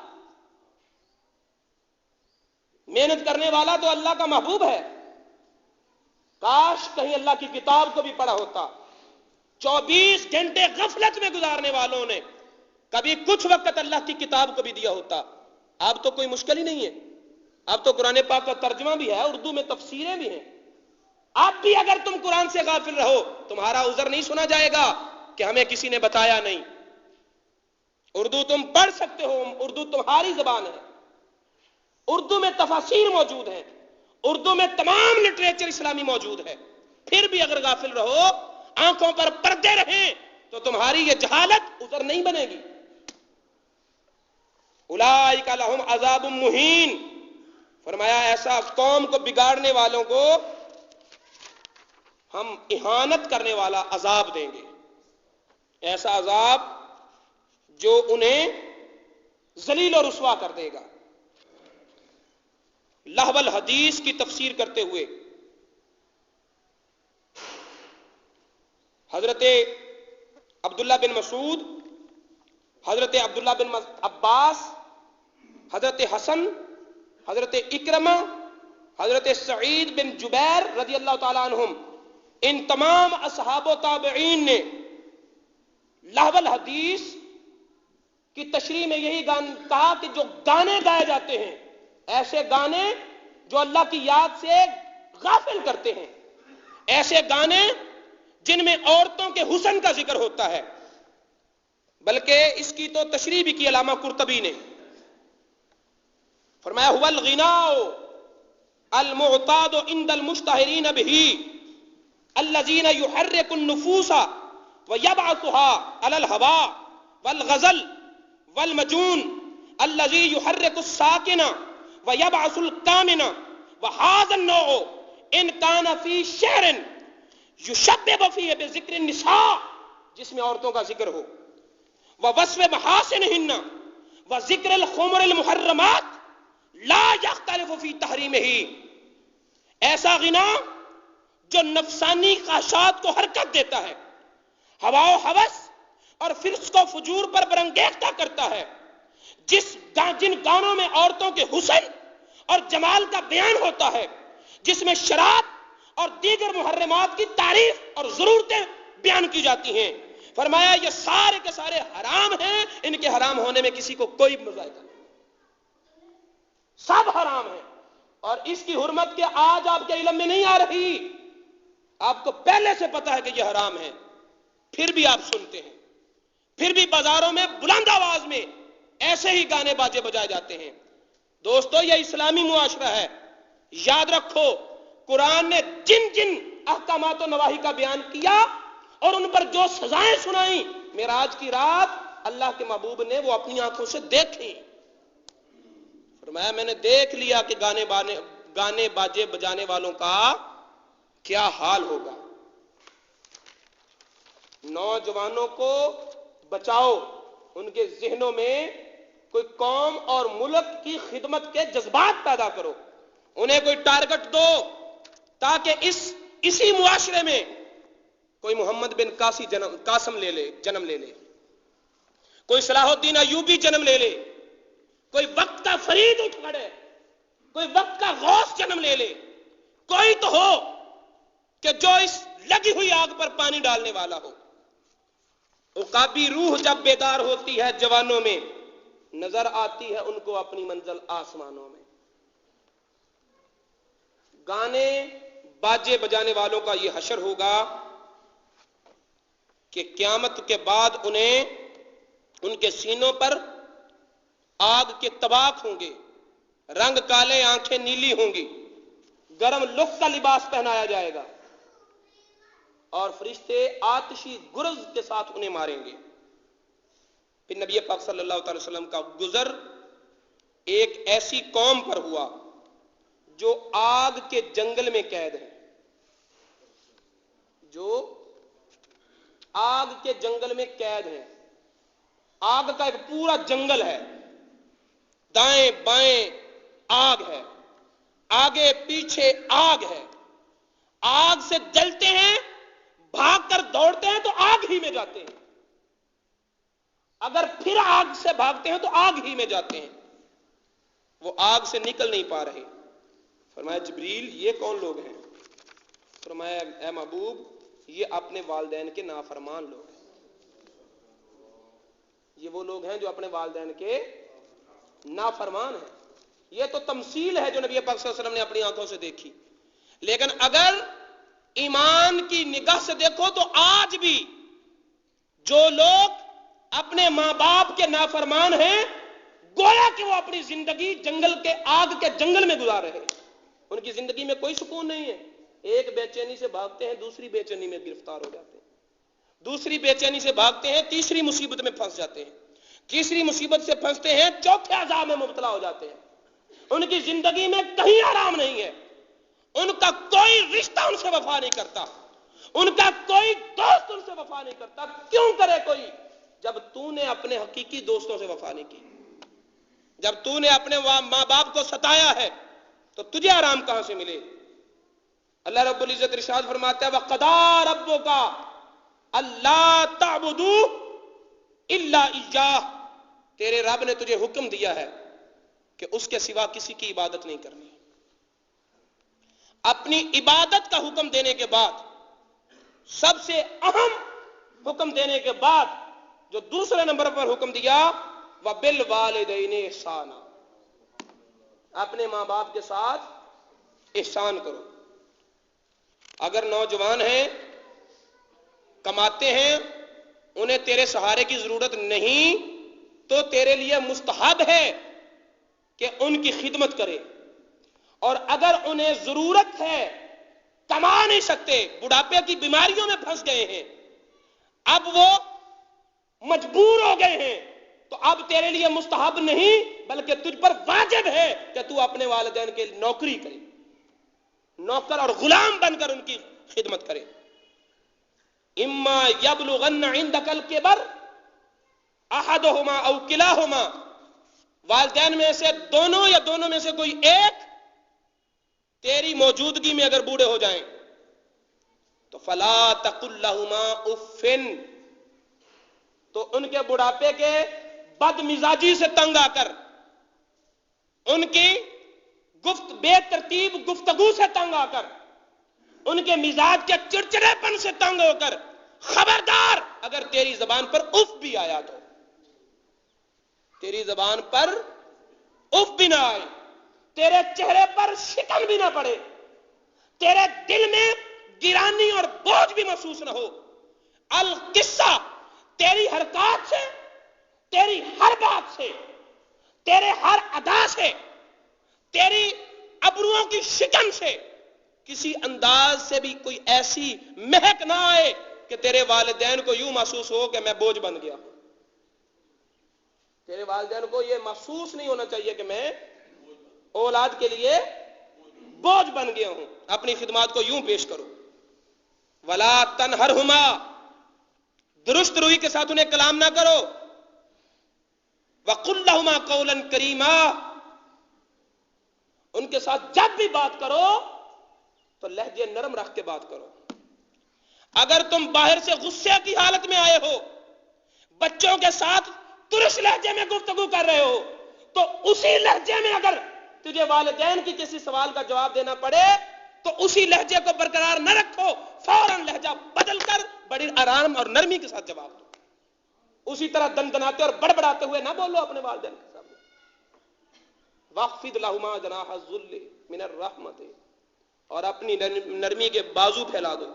[SPEAKER 1] محنت کرنے والا تو اللہ کا محبوب ہے. کاش کہیں اللہ کی کتاب کو بھی پڑھا ہوتا. 24 گھنٹے غفلت میں گزارنے والوں نے کبھی کچھ وقت اللہ کی کتاب کو بھی دیا ہوتا. اب تو کوئی مشکل ہی نہیں ہے، اب تو قرآن پاک کا ترجمہ بھی ہے، اردو میں تفسیریں بھی ہیں. اب بھی اگر تم قرآن سے غافل رہو تمہارا عذر نہیں سنا جائے گا کہ ہمیں کسی نے بتایا نہیں. اردو تم پڑھ سکتے ہو، اردو تمہاری زبان ہے، اردو میں تفاسیر موجود ہیں، اردو میں تمام لٹریچر اسلامی موجود ہے. پھر بھی اگر غافل رہو، آنکھوں پر پردے رہیں، تو تمہاری یہ جہالت عذر نہیں بنے گی. اولئک لہم عذاب مہین، فرمایا ایسا قوم کو بگاڑنے والوں کو ہم اہانت کرنے والا عذاب دیں گے، ایسا عذاب جو انہیں ذلیل و رسوا کر دے گا. لہو الحدیث کی تفسیر کرتے ہوئے حضرت عبداللہ بن مسعود، حضرت عبداللہ بن عباس، حضرت حسن، حضرت اکرمہ، حضرت سعید بن جبیر رضی اللہ تعالیٰ عنہم، ان تمام اصحاب و تابعین نے لہو الحدیث کی تشریح میں یہی کہا کہ جو گانے گائے جاتے ہیں، ایسے گانے جو اللہ کی یاد سے غافل کرتے ہیں، ایسے گانے جن میں عورتوں کے حسن کا ذکر ہوتا ہے، بلکہ اس کی تو تشریح بھی کی علامہ قرطبی نے، فرمایا هو الغناء المعتاد عند المشتهرين به الذين يحرك النفوس ويبعثها على الهواء والغزل والمجون الذي يحرك الساكن ويبعث الكامن وهذا النوع ان كان في شعر يشبب فيه بذكر النساء، جس میں عورتوں کا ذکر ہو، ووصف محاسنهن وذکر الخمر المحرمات لا يختلف في تحریمه، ایسا غنا جو نفسانی خواہشات کو حرکت دیتا ہے، ہوا و ہوس اور فسق و فجور پر برانگیختہ کرتا ہے، جن گانوں میں عورتوں کے حسن اور جمال کا بیان ہوتا ہے، جس میں شراب اور دیگر محرمات کی تعریف اور ضرورتیں بیان کی جاتی ہیں، فرمایا یہ سارے کے سارے حرام ہیں، ان کے حرام ہونے میں کسی کو کوئی مذائقہ نہیں، سب حرام ہیں، اور اس کی حرمت کے آج آپ کے علم میں نہیں آ رہی، آپ کو پہلے سے پتا ہے کہ یہ حرام ہے، پھر بھی آپ سنتے ہیں، پھر بھی بازاروں میں بلند آواز میں ایسے ہی گانے باجے بجائے جاتے ہیں۔ دوستو یہ اسلامی معاشرہ ہے، یاد رکھو قرآن نے جن جن احکامات و نواہی کا بیان کیا اور ان پر جو سزائیں سنائیں، معراج کی رات اللہ کے محبوب نے وہ اپنی آنکھوں سے دیکھی، فرمایا میں نے دیکھ لیا کہ گانے باجے بجانے والوں کا کیا حال ہوگا۔ نوجوانوں کو بچاؤ، ان کے ذہنوں میں کوئی قوم اور ملک کی خدمت کے جذبات پیدا کرو، انہیں کوئی ٹارگٹ دو تاکہ اسی معاشرے میں کوئی محمد بن قاسم جنم لے لے، کوئی صلاح الدین ایوبی جنم لے لے، کوئی وقت کا فرید اٹھ کھڑے، کوئی وقت کا غوث جنم لے لے، کوئی تو ہو کہ جو اس لگی ہوئی آگ پر پانی ڈالنے والا ہو۔ عقابی روح جب بیدار ہوتی ہے جوانوں میں، نظر آتی ہے ان کو اپنی منزل آسمانوں میں۔ گانے باجے بجانے والوں کا یہ حشر ہوگا کہ قیامت کے بعد انہیں ان کے سینوں پر آگ کے طباق ہوں گے، رنگ کالے، آنکھیں نیلی ہوں گی، گرم لخ کا لباس پہنایا جائے گا، اور فرشتے آتشی گرز کے ساتھ انہیں ماریں گے۔ پھر نبی پاک صلی اللہ علیہ وسلم کا گزر ایک ایسی قوم پر ہوا جو آگ کے جنگل میں قید ہے، جو آگ کے جنگل میں قید ہے، آگ کا ایک پورا جنگل ہے، دائیں بائیں آگ ہے، آگے پیچھے آگ ہے، آگ سے جلتے ہیں، بھاگ کر دوڑتے ہیں تو آگ ہی میں جاتے ہیں، اگر پھر آگ سے بھاگتے ہیں تو آگ ہی میں جاتے ہیں، وہ آگ سے نکل نہیں پا رہے۔ فرمایا جبریل یہ کون لوگ ہیں؟ فرمایا اے محبوب یہ اپنے والدین کے نافرمان لوگ ہیں، یہ وہ لوگ ہیں جو اپنے والدین کے نافرمان ہیں۔ یہ تو تمثیل ہے جو نبی پاک صلی اللہ علیہ وسلم نے اپنی آنکھوں سے دیکھی، لیکن اگر ایمان کی نگاہ سے دیکھو تو آج بھی جو لوگ اپنے ماں باپ کے نافرمان ہیں، گویا کہ وہ اپنی زندگی جنگل کے آگ کے جنگل میں گزار رہے ہیں، ان کی زندگی میں کوئی سکون نہیں ہے، ایک بے چینی سے بھاگتے ہیں دوسری بے چینی میں گرفتار ہو جاتے ہیں، دوسری بے چینی سے بھاگتے ہیں تیسری مصیبت میں پھنس جاتے ہیں، تیسری مصیبت سے پھنستے ہیں چوتھے عذاب میں مبتلا ہو جاتے ہیں، ان کی زندگی میں کہیں آرام نہیں ہے، ان کا کوئی رشتہ ان سے وفا نہیں کرتا، ان کا کوئی دوست ان سے وفا نہیں کرتا۔ کیوں کرے کوئی جب تو نے اپنے حقیقی دوستوں سے وفا نہیں کی، جب تو نے اپنے ماں باپ کو ستایا ہے تو تجھے آرام کہاں سے ملے؟ اللہ رب العزت ارشاد فرماتا ہے وَقَضَىٰ رَبُّكَ أَلَّا تَعْبُدُوا إِلَّا إِيَّاهُ، تیرے رب نے تجھے حکم دیا ہے کہ اس کے سوا کسی کی عبادت نہیں کرنی۔ اپنی عبادت کا حکم دینے کے بعد، سب سے اہم حکم دینے کے بعد جو دوسرے نمبر پر حکم دیا وبالوالدین احسانا، اپنے ماں باپ کے ساتھ احسان کرو۔ اگر نوجوان ہیں، کماتے ہیں، انہیں تیرے سہارے کی ضرورت نہیں، تو تیرے لیے مستحب ہے کہ ان کی خدمت کرے۔ اور اگر انہیں ضرورت ہے، کما نہیں سکتے، بڑھاپے کی بیماریوں میں پھنس گئے ہیں، اب وہ مجبور ہو گئے ہیں، تو اب تیرے لیے مستحب نہیں بلکہ تجھ پر واجب ہے کہ تو اپنے والدین کے نوکری کرے، نوکر اور غلام بن کر ان کی خدمت کرے۔ اما یبلغن عندک الکبر احدہما او کلاہما، والدین میں سے دونوں یا دونوں میں سے کوئی ایک تیری موجودگی میں اگر بوڑھے ہو جائیں تو فلا تقل لہما اف، تو ان کے بڑھاپے کے بد مزاجی سے تنگ آ کر، ان کی بے ترتیب گفتگو سے تنگ آ کر، ان کے مزاج کے چڑچڑے پن سے تنگ ہو کر، خبردار اگر تیری زبان پر اف بھی آیا تو، تیری زبان پر اف بھی نہ آئے، تیرے چہرے پر شکن بھی نہ پڑے، تیرے دل میں گرانی اور بوجھ بھی محسوس نہ ہو، القصہ تیری حرکات سے، تیری ہر بات سے، تیرے ہر ادا سے، تیری ابروؤں کی شکن سے کسی انداز سے بھی کوئی ایسی مہک نہ آئے کہ تیرے والدین کو یوں محسوس ہو کہ میں بوجھ بن گیا۔ تیرے والدین کو یہ محسوس نہیں ہونا چاہیے کہ میں اولاد کے لیے بوجھ بن گیا ہوں۔ اپنی خدمات کو یوں پیش کرو۔ ولا تنہرہما، درست روی کے ساتھ انہیں کلام نہ کرو۔ وقل لہما قولا کریما، ان کے ساتھ جب بھی بات کرو تو لہجے نرم رکھ کے بات کرو۔ اگر تم باہر سے غصے کی حالت میں آئے ہو، بچوں کے ساتھ ترش لہجے میں گفتگو کر رہے ہو، تو اسی لہجے میں اگر تجھے والدین کی کسی سوال کا جواب دینا پڑے تو اسی لہجے کو برقرار نہ رکھو، فوراً لہجہ بدل کر بڑی آرام اور نرمی کے ساتھ جواب دو۔ اسی طرح دندناتے اور بڑبڑاتے ہوئے نہ بولو اپنے والدین کے سامنے۔ واخفض لہما جناح الذل من الرحمۃ، اور اپنی نرمی کے بازو پھیلا دو۔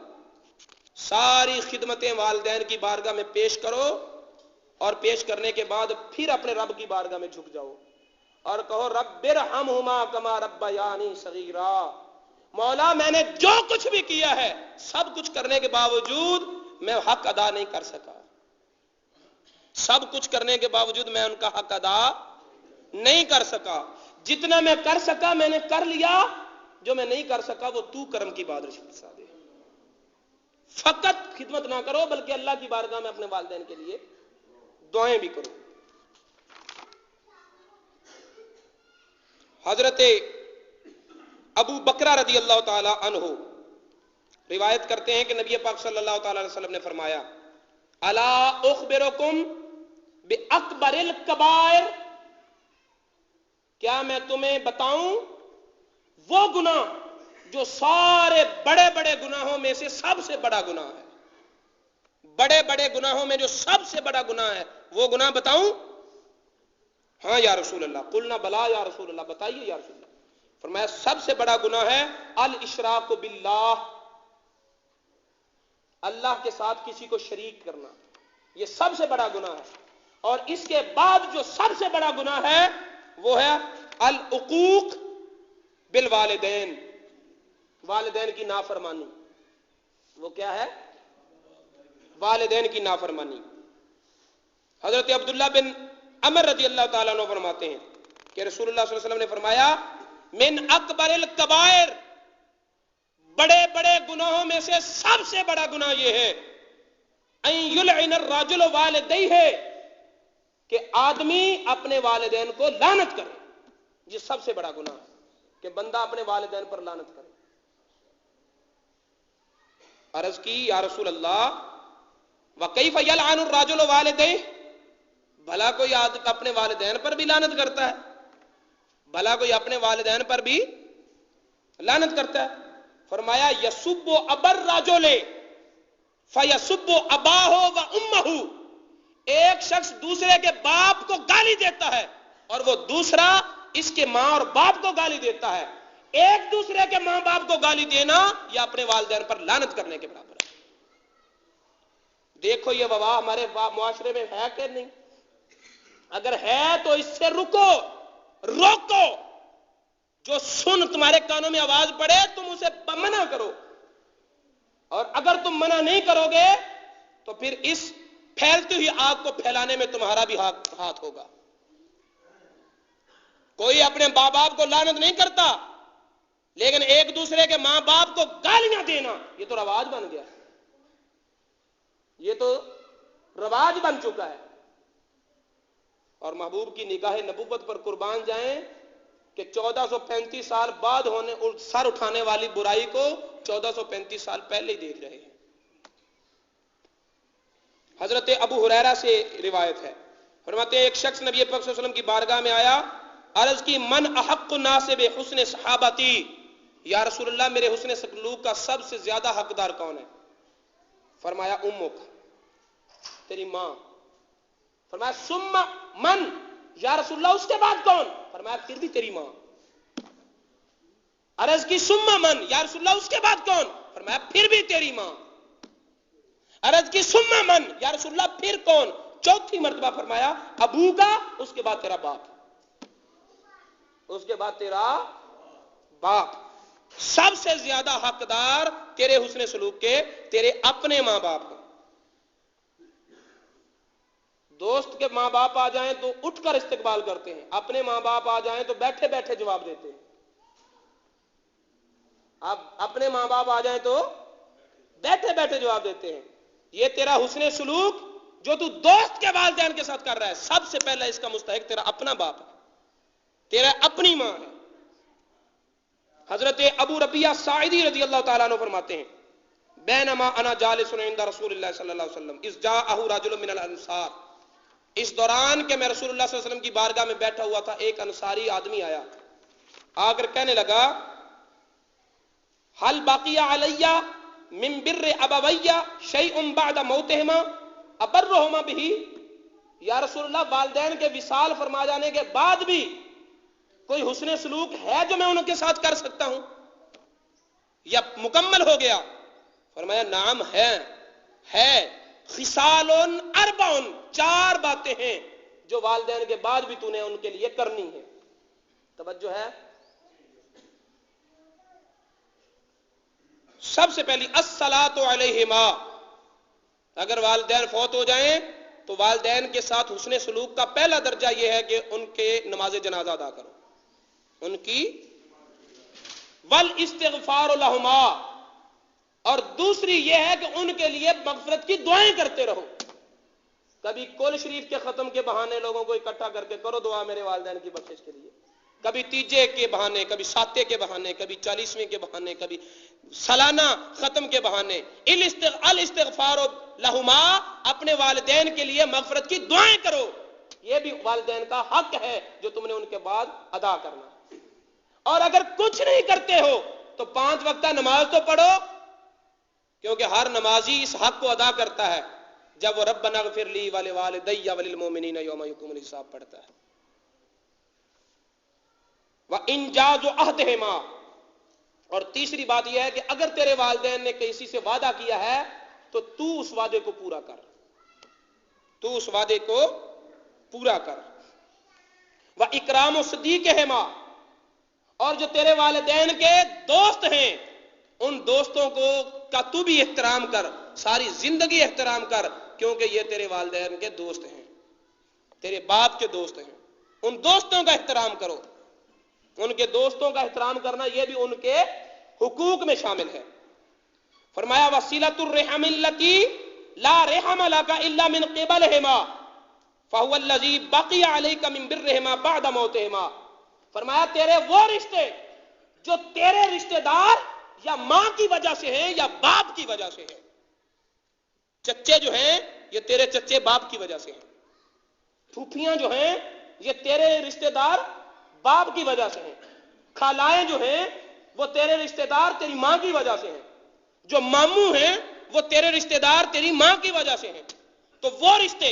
[SPEAKER 1] ساری خدمتیں والدین کی بارگاہ میں پیش کرو، اور پیش کرنے کے بعد پھر اپنے رب کی بارگاہ میں جھک جاؤ اور کہو رب ارحمہما کما ربیانی صغیرا، مولا میں نے جو کچھ بھی کیا ہے، سب کچھ کرنے کے باوجود میں حق ادا نہیں کر سکا، سب کچھ کرنے کے باوجود میں ان کا حق ادا نہیں کر سکا، جتنا میں کر سکا میں نے کر لیا، جو میں نہیں کر سکا وہ تو کرم کی بادرشی بسا دے۔ فقط خدمت نہ کرو بلکہ اللہ کی بارگاہ میں اپنے والدین کے لیے دعائیں بھی کرو۔ حضرت ابو بکرہ رضی اللہ تعالی عنہ روایت کرتے ہیں کہ نبی پاک صلی اللہ تعالی علیہ وسلم نے فرمایا الا اخبرکم باکبر الکبائر، کیا میں تمہیں بتاؤں وہ گناہ جو سارے بڑے بڑے گناہوں میں سے سب سے بڑا گناہ ہے، بڑے بڑے گناہوں میں جو سب سے بڑا گناہ ہے وہ گناہ بتاؤں؟ ہاں یا رسول اللہ، قلنا بلا یا رسول اللہ، بتائیے یا رسول اللہ۔ فرمایا سب سے بڑا گناہ ہے الاشراک باللہ، اللہ کے ساتھ کسی کو شریک کرنا، یہ سب سے بڑا گناہ ہے۔ اور اس کے بعد جو سب سے بڑا گناہ ہے وہ ہے العقوق بالوالدین، والدین کی نافرمانی۔ وہ کیا ہے؟ والدین کی نافرمانی۔ حضرت عبداللہ بن عمر رضی اللہ تعالیٰ عنہ فرماتے ہیں کہ رسول اللہ صلی اللہ علیہ وسلم نے فرمایا من اکبر الکبائر، بڑے بڑے گناہوں میں سے سب سے بڑا گناہ یہ ہے ان یلعن الرجل والدیہ، کہ آدمی اپنے والدین کو لعنت کرے۔ یہ سب سے بڑا گناہ ہے کہ بندہ اپنے والدین پر لعنت کرے۔ عرض کی یا رسول اللہ وکیف یلعن الرجل والدیہ، بھلا کوئی اپنے والدین پر بھی لعنت کرتا ہے؟ بھلا کوئی اپنے والدین پر بھی لعنت کرتا ہے؟ فرمایا یسب ابا الرجل فیسب اباہ و امہ، ایک شخص دوسرے کے باپ کو گالی دیتا ہے اور وہ دوسرا اس کے ماں اور باپ کو گالی دیتا ہے، ایک دوسرے کے ماں باپ کو گالی دینا یا اپنے والدین پر لعنت کرنے کے برابر ہے۔ دیکھو یہ وبا ہمارے معاشرے میں ہے کہ نہیں؟ اگر ہے تو اس سے روکو، جو سن تمہارے کانوں میں آواز پڑے تم اسے منع کرو، اور اگر تم منع نہیں کرو گے تو پھر اس پھیلتی ہوئی آگ کو پھیلانے میں تمہارا بھی ہاتھ ہوگا۔ کوئی اپنے ماں باپ کو لعنت نہیں کرتا، لیکن ایک دوسرے کے ماں باپ کو گالیاں دینا یہ تو رواج بن گیا، یہ تو رواج بن چکا ہے۔ اور محبوب کی نگاہ نبوت پر قربان جائیں کہ 1435 سال بعد سر اٹھانے والی برائی کو 1435 سال پہلے ہی دیکھ رہے ہیں۔ حضرت ابو ہریرہ سے روایت ہے، فرماتے ہیں ایک شخص نبی پاک صلی اللہ علیہ وسلم کی بارگاہ میں آیا، عرض کی من احق الناس بحسن صحابتی، یا رسول اللہ میرے حسن سلوک کا سب سے زیادہ حقدار کون ہے؟ فرمایا امک، تیری ماں۔ فرمایا ثم من، یا رسول اللہ اس کے بعد کون؟ فرمایا پھر بھی تیری ماں۔ عرض کی ثم من، یا رسول اللہ اس کے بعد کون؟ فرمایا پھر بھی تیری ماں۔ عرض کی ثم من، یا رسول اللہ پھر کون؟ چوتھی مرتبہ فرمایا ابو کا، اس کے بعد تیرا باپ، اس کے بعد تیرا باپ۔ سب سے زیادہ حقدار تیرے حسن سلوک کے تیرے اپنے ماں باپ ہیں۔ دوست کے ماں باپ آ جائیں تو اٹھ کر استقبال کرتے ہیں، اپنے ماں باپ آ جائیں تو بیٹھے بیٹھے جواب دیتے ہیں۔ اب اپنے ماں باپ آ جائیں تو بیٹھے بیٹھے جواب دیتے ہیں۔ یہ تیرا حسن سلوک جو تو دوست کے والدین کے ساتھ کر رہا ہے، سب سے پہلے اس کا مستحق تیرا اپنا باپ ہے، تیرا اپنی ماں ہے۔ حضرت ابو ربیعہ ساعدی رضی اللہ تعالیٰ عنہ فرماتے ہیں بینما انا جالس عند رسول اللہ صلی اللہ علیہ وسلم اذ جاءہ رجل من الانصار، اس دوران کہ میں رسول اللہ صلی اللہ علیہ وسلم کی بارگاہ میں بیٹھا ہوا تھا، ایک انصاری آدمی آیا، آ کر کہنے لگا حل بقی علی من بر ابوی شیء بعد موتہما ابرہما بہ، یا رسول اللہ والدین کے وصال فرما جانے کے بعد بھی کوئی حسن سلوک ہے جو میں ان کے ساتھ کر سکتا ہوں یا مکمل ہو گیا؟ فرمایا نعم ہے خصال اربع، 4 باتیں ہیں جو والدین کے بعد بھی تو نے ان کے لیے کرنی ہے۔ توجہ ہے؟ سب سے پہلی الصلاۃ علیہما، اگر والدین فوت ہو جائیں تو والدین کے ساتھ حسن سلوک کا پہلا درجہ یہ ہے کہ ان کے نماز جنازہ ادا کرو، ان کی والاستغفار لہما، اور دوسری یہ ہے کہ ان کے لیے مغفرت کی دعائیں کرتے رہو۔ کبھی کل شریف کے ختم کے بہانے لوگوں کو اکٹھا کر کے کرو دعا میرے والدین کی بخشش کے لیے، کبھی تیجے کے بہانے، کبھی ساتے کے بہانے، کبھی 40ویں کے بہانے، کبھی سالانہ ختم کے بہانے۔ الاستغفار لہما، اپنے والدین کے لیے مغفرت کی دعائیں کرو، یہ بھی والدین کا حق ہے جو تم نے ان کے بعد ادا کرنا۔ اور اگر کچھ نہیں کرتے ہو تو 5 وقتہ نماز تو پڑھو، کیونکہ ہر نمازی اس حق کو ادا کرتا ہے جب وہ ربنا اغفر لی ولوالدی وللمؤمنین یوم یقوم الحساب پڑھتا ہے۔ وانجاز عہدہما، اور تیسری بات یہ ہے کہ اگر تیرے والدین نے کسی سے وعدہ کیا ہے تو تو اس وعدے کو پورا کر، تو اس وعدے کو پورا کر۔ واکرام صدیقہما، اور جو تیرے والدین کے دوست ہیں ان دوستوں کو کا تو بھی احترام کر، ساری زندگی احترام کر، کیونکہ یہ تیرے والدین کے دوست ہیں، تیرے باپ کے دوست ہیں، ان دوستوں کا احترام کرو۔ ان کے دوستوں کا احترام کرنا یہ بھی ان کے حقوق میں شامل ہے۔ فرمایا وصلۃ الرحم التي لا رحم لك الا من قبلهما فهو الذي بقي عليك من برهما بعد موتهما، فرمایا تیرے وہ رشتے جو تیرے رشتہ دار یا ماں کی وجہ سے ہیں یا باپ کی وجہ سے ہیں، چچے جو ہیں یہ تیرے چچے باپ کی وجہ سے ہیں، پھوپھیاں جو ہیں یہ تیرے رشتہ دار باپ کی وجہ سے ہیں، خالائیں جو ہیں وہ تیرے رشتہ دار تیری ماں کی وجہ سے ہیں، جو ماموں ہیں وہ تیرے رشتہ دار تیری ماں کی وجہ سے ہیں۔ تو وہ رشتے